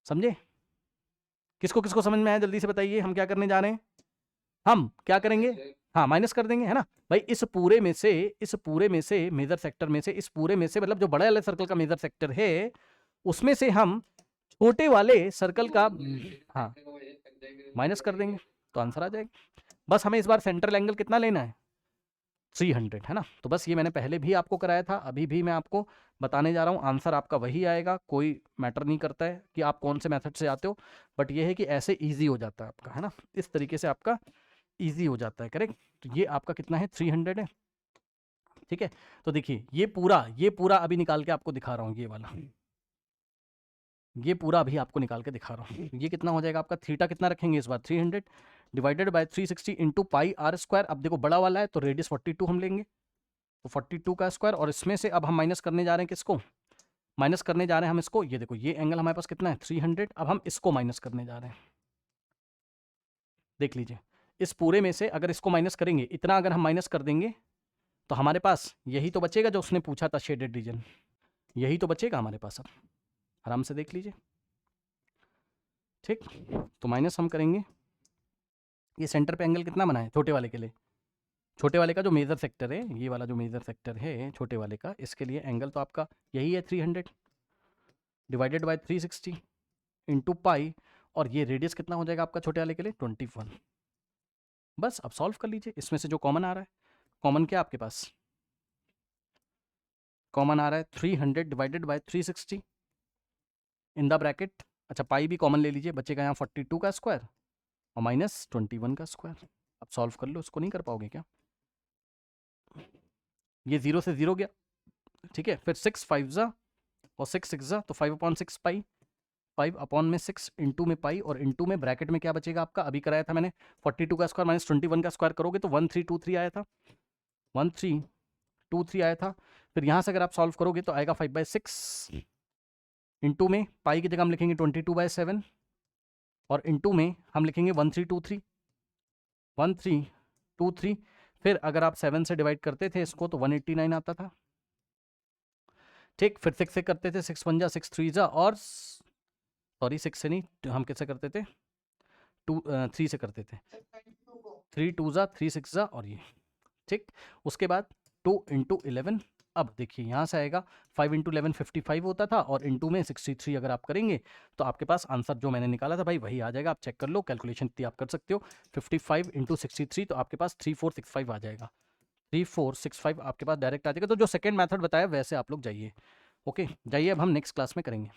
समझे। किसको किसको समझ में आया जल्दी से बताइए। हम क्या करने जा रहे हैं, हम क्या करेंगे, हाँ माइनस कर देंगे, है ना भाई। इस पूरे में से मेजर सेक्टर में से, इस पूरे में से मतलब जो बड़े वाले सर्कल का मेजर सेक्टर है उसमें से हम छोटे वाले सर्कल का हाँ माइनस कर देंगे तो आंसर आ जाएगा। बस हमें इस बार सेंट्रल एंगल कितना लेना है 300 है ना। तो बस ये मैंने पहले भी आपको कराया था, अभी भी मैं आपको बताने जा रहा हूँ, आंसर आपका वही आएगा, कोई मैटर नहीं करता है कि आप कौन से मेथड से आते हो, बट ये है कि ऐसे ईजी हो जाता है आपका, है ना, इस तरीके से आपका ईजी हो जाता है, करेक्ट। तो ये आपका कितना है, 300 है, ठीक है। तो देखिए ये पूरा अभी निकाल के आपको दिखा रहा हूँ, ये वाला, ये पूरा अभी आपको निकाल के दिखा रहा हूँ। ये कितना हो जाएगा आपका, थीटा कितना रखेंगे इस बार, 300 divided by 360 into pi are square. अब देखो बड़ा वाला है तो रेडियस 42 हम लेंगे, तो 42 का स्क्वायर, और इसमें से अब हम माइनस करने जा रहे हैं किसको, माइनस करने जा रहे हैं हम इसको, ये देखो ये एंगल हमारे पास कितना है 300, अब हम इसको माइनस करने जा रहे हैं। देख लीजिए इस पूरे में से अगर इसको माइनस करेंगे, इतना अगर हम माइनस कर देंगे तो हमारे पास यही तो बचेगा जो उसने पूछा था शेडेड रीजन, यही तो बचेगा हमारे पास। अब आराम से देख लीजिए, ठीक। तो माइनस हम करेंगे, ये सेंटर पे एंगल कितना बना है छोटे वाले के लिए, छोटे वाले का जो मेजर सेक्टर है, ये वाला जो मेजर सेक्टर है छोटे वाले का, इसके लिए एंगल तो आपका यही है 300 डिवाइडेड बाय 360 इंटू पाई, और ये रेडियस कितना हो जाएगा आपका छोटे वाले के लिए 21। बस अब सॉल्व कर लीजिए, इसमें से जो कॉमन आ रहा है, कॉमन क्या आपके पास, कॉमन आ रहा है 300 divided by 360 in the bracket, अच्छा पाई भी कॉमन ले लीजिए, बचेगा यहाँ 42 का स्क्वायर और माइनस 21 का स्क्वायर। अब सॉल्व कर लो, इसको नहीं कर पाओगे क्या, ये 0 से 0 गया, ठीक है, फिर 6 5 जा और 6 6 जा, तो 5/6 पाई, 5/6 इंटू में पाई, और इंटू में ब्रैकेट में क्या बचेगा आपका, अभी कराया था मैंने 42 का स्क्वायर माइनस 21 का स्क्वायर करोगे तो 1323 आया था, 1323 आया था। फिर यहाँ से अगर आप सॉल्व करोगे तो आएगा 5/6 इंटू में पाई की जगह हम लिखेंगे 22/7, और इंटू में हम लिखेंगे 1323। फिर अगर आप 7 से डिवाइड करते थे इसको तो 189 आता था, ठीक। फिर 6 से करते थे, 6 1 जा 6 3 जा, और सॉरी 6 से नहीं, हम कैसे करते थे 3 से करते थे, 3 2 जा 3 6 जा, और ये, ठीक। उसके बाद 2 इंटू 11, अब देखिए यहाँ से आएगा 5 इंटू 11 55 होता था, और इंटू में 63 अगर आप करेंगे तो आपके पास आंसर जो मैंने निकाला था भाई वही आ जाएगा। आप चेक कर लो, कैलकुलेशन इतनी आप कर सकते हो, 55 इंटू 63 तो आपके पास 3465 आ जाएगा, 3465 आपके पास डायरेक्ट आ जाएगा। तो जो सेकेंड मैथड बताया वैसे आप लोग जाइए, ओके जाइए, अब हम नेक्स्ट क्लास में करेंगे।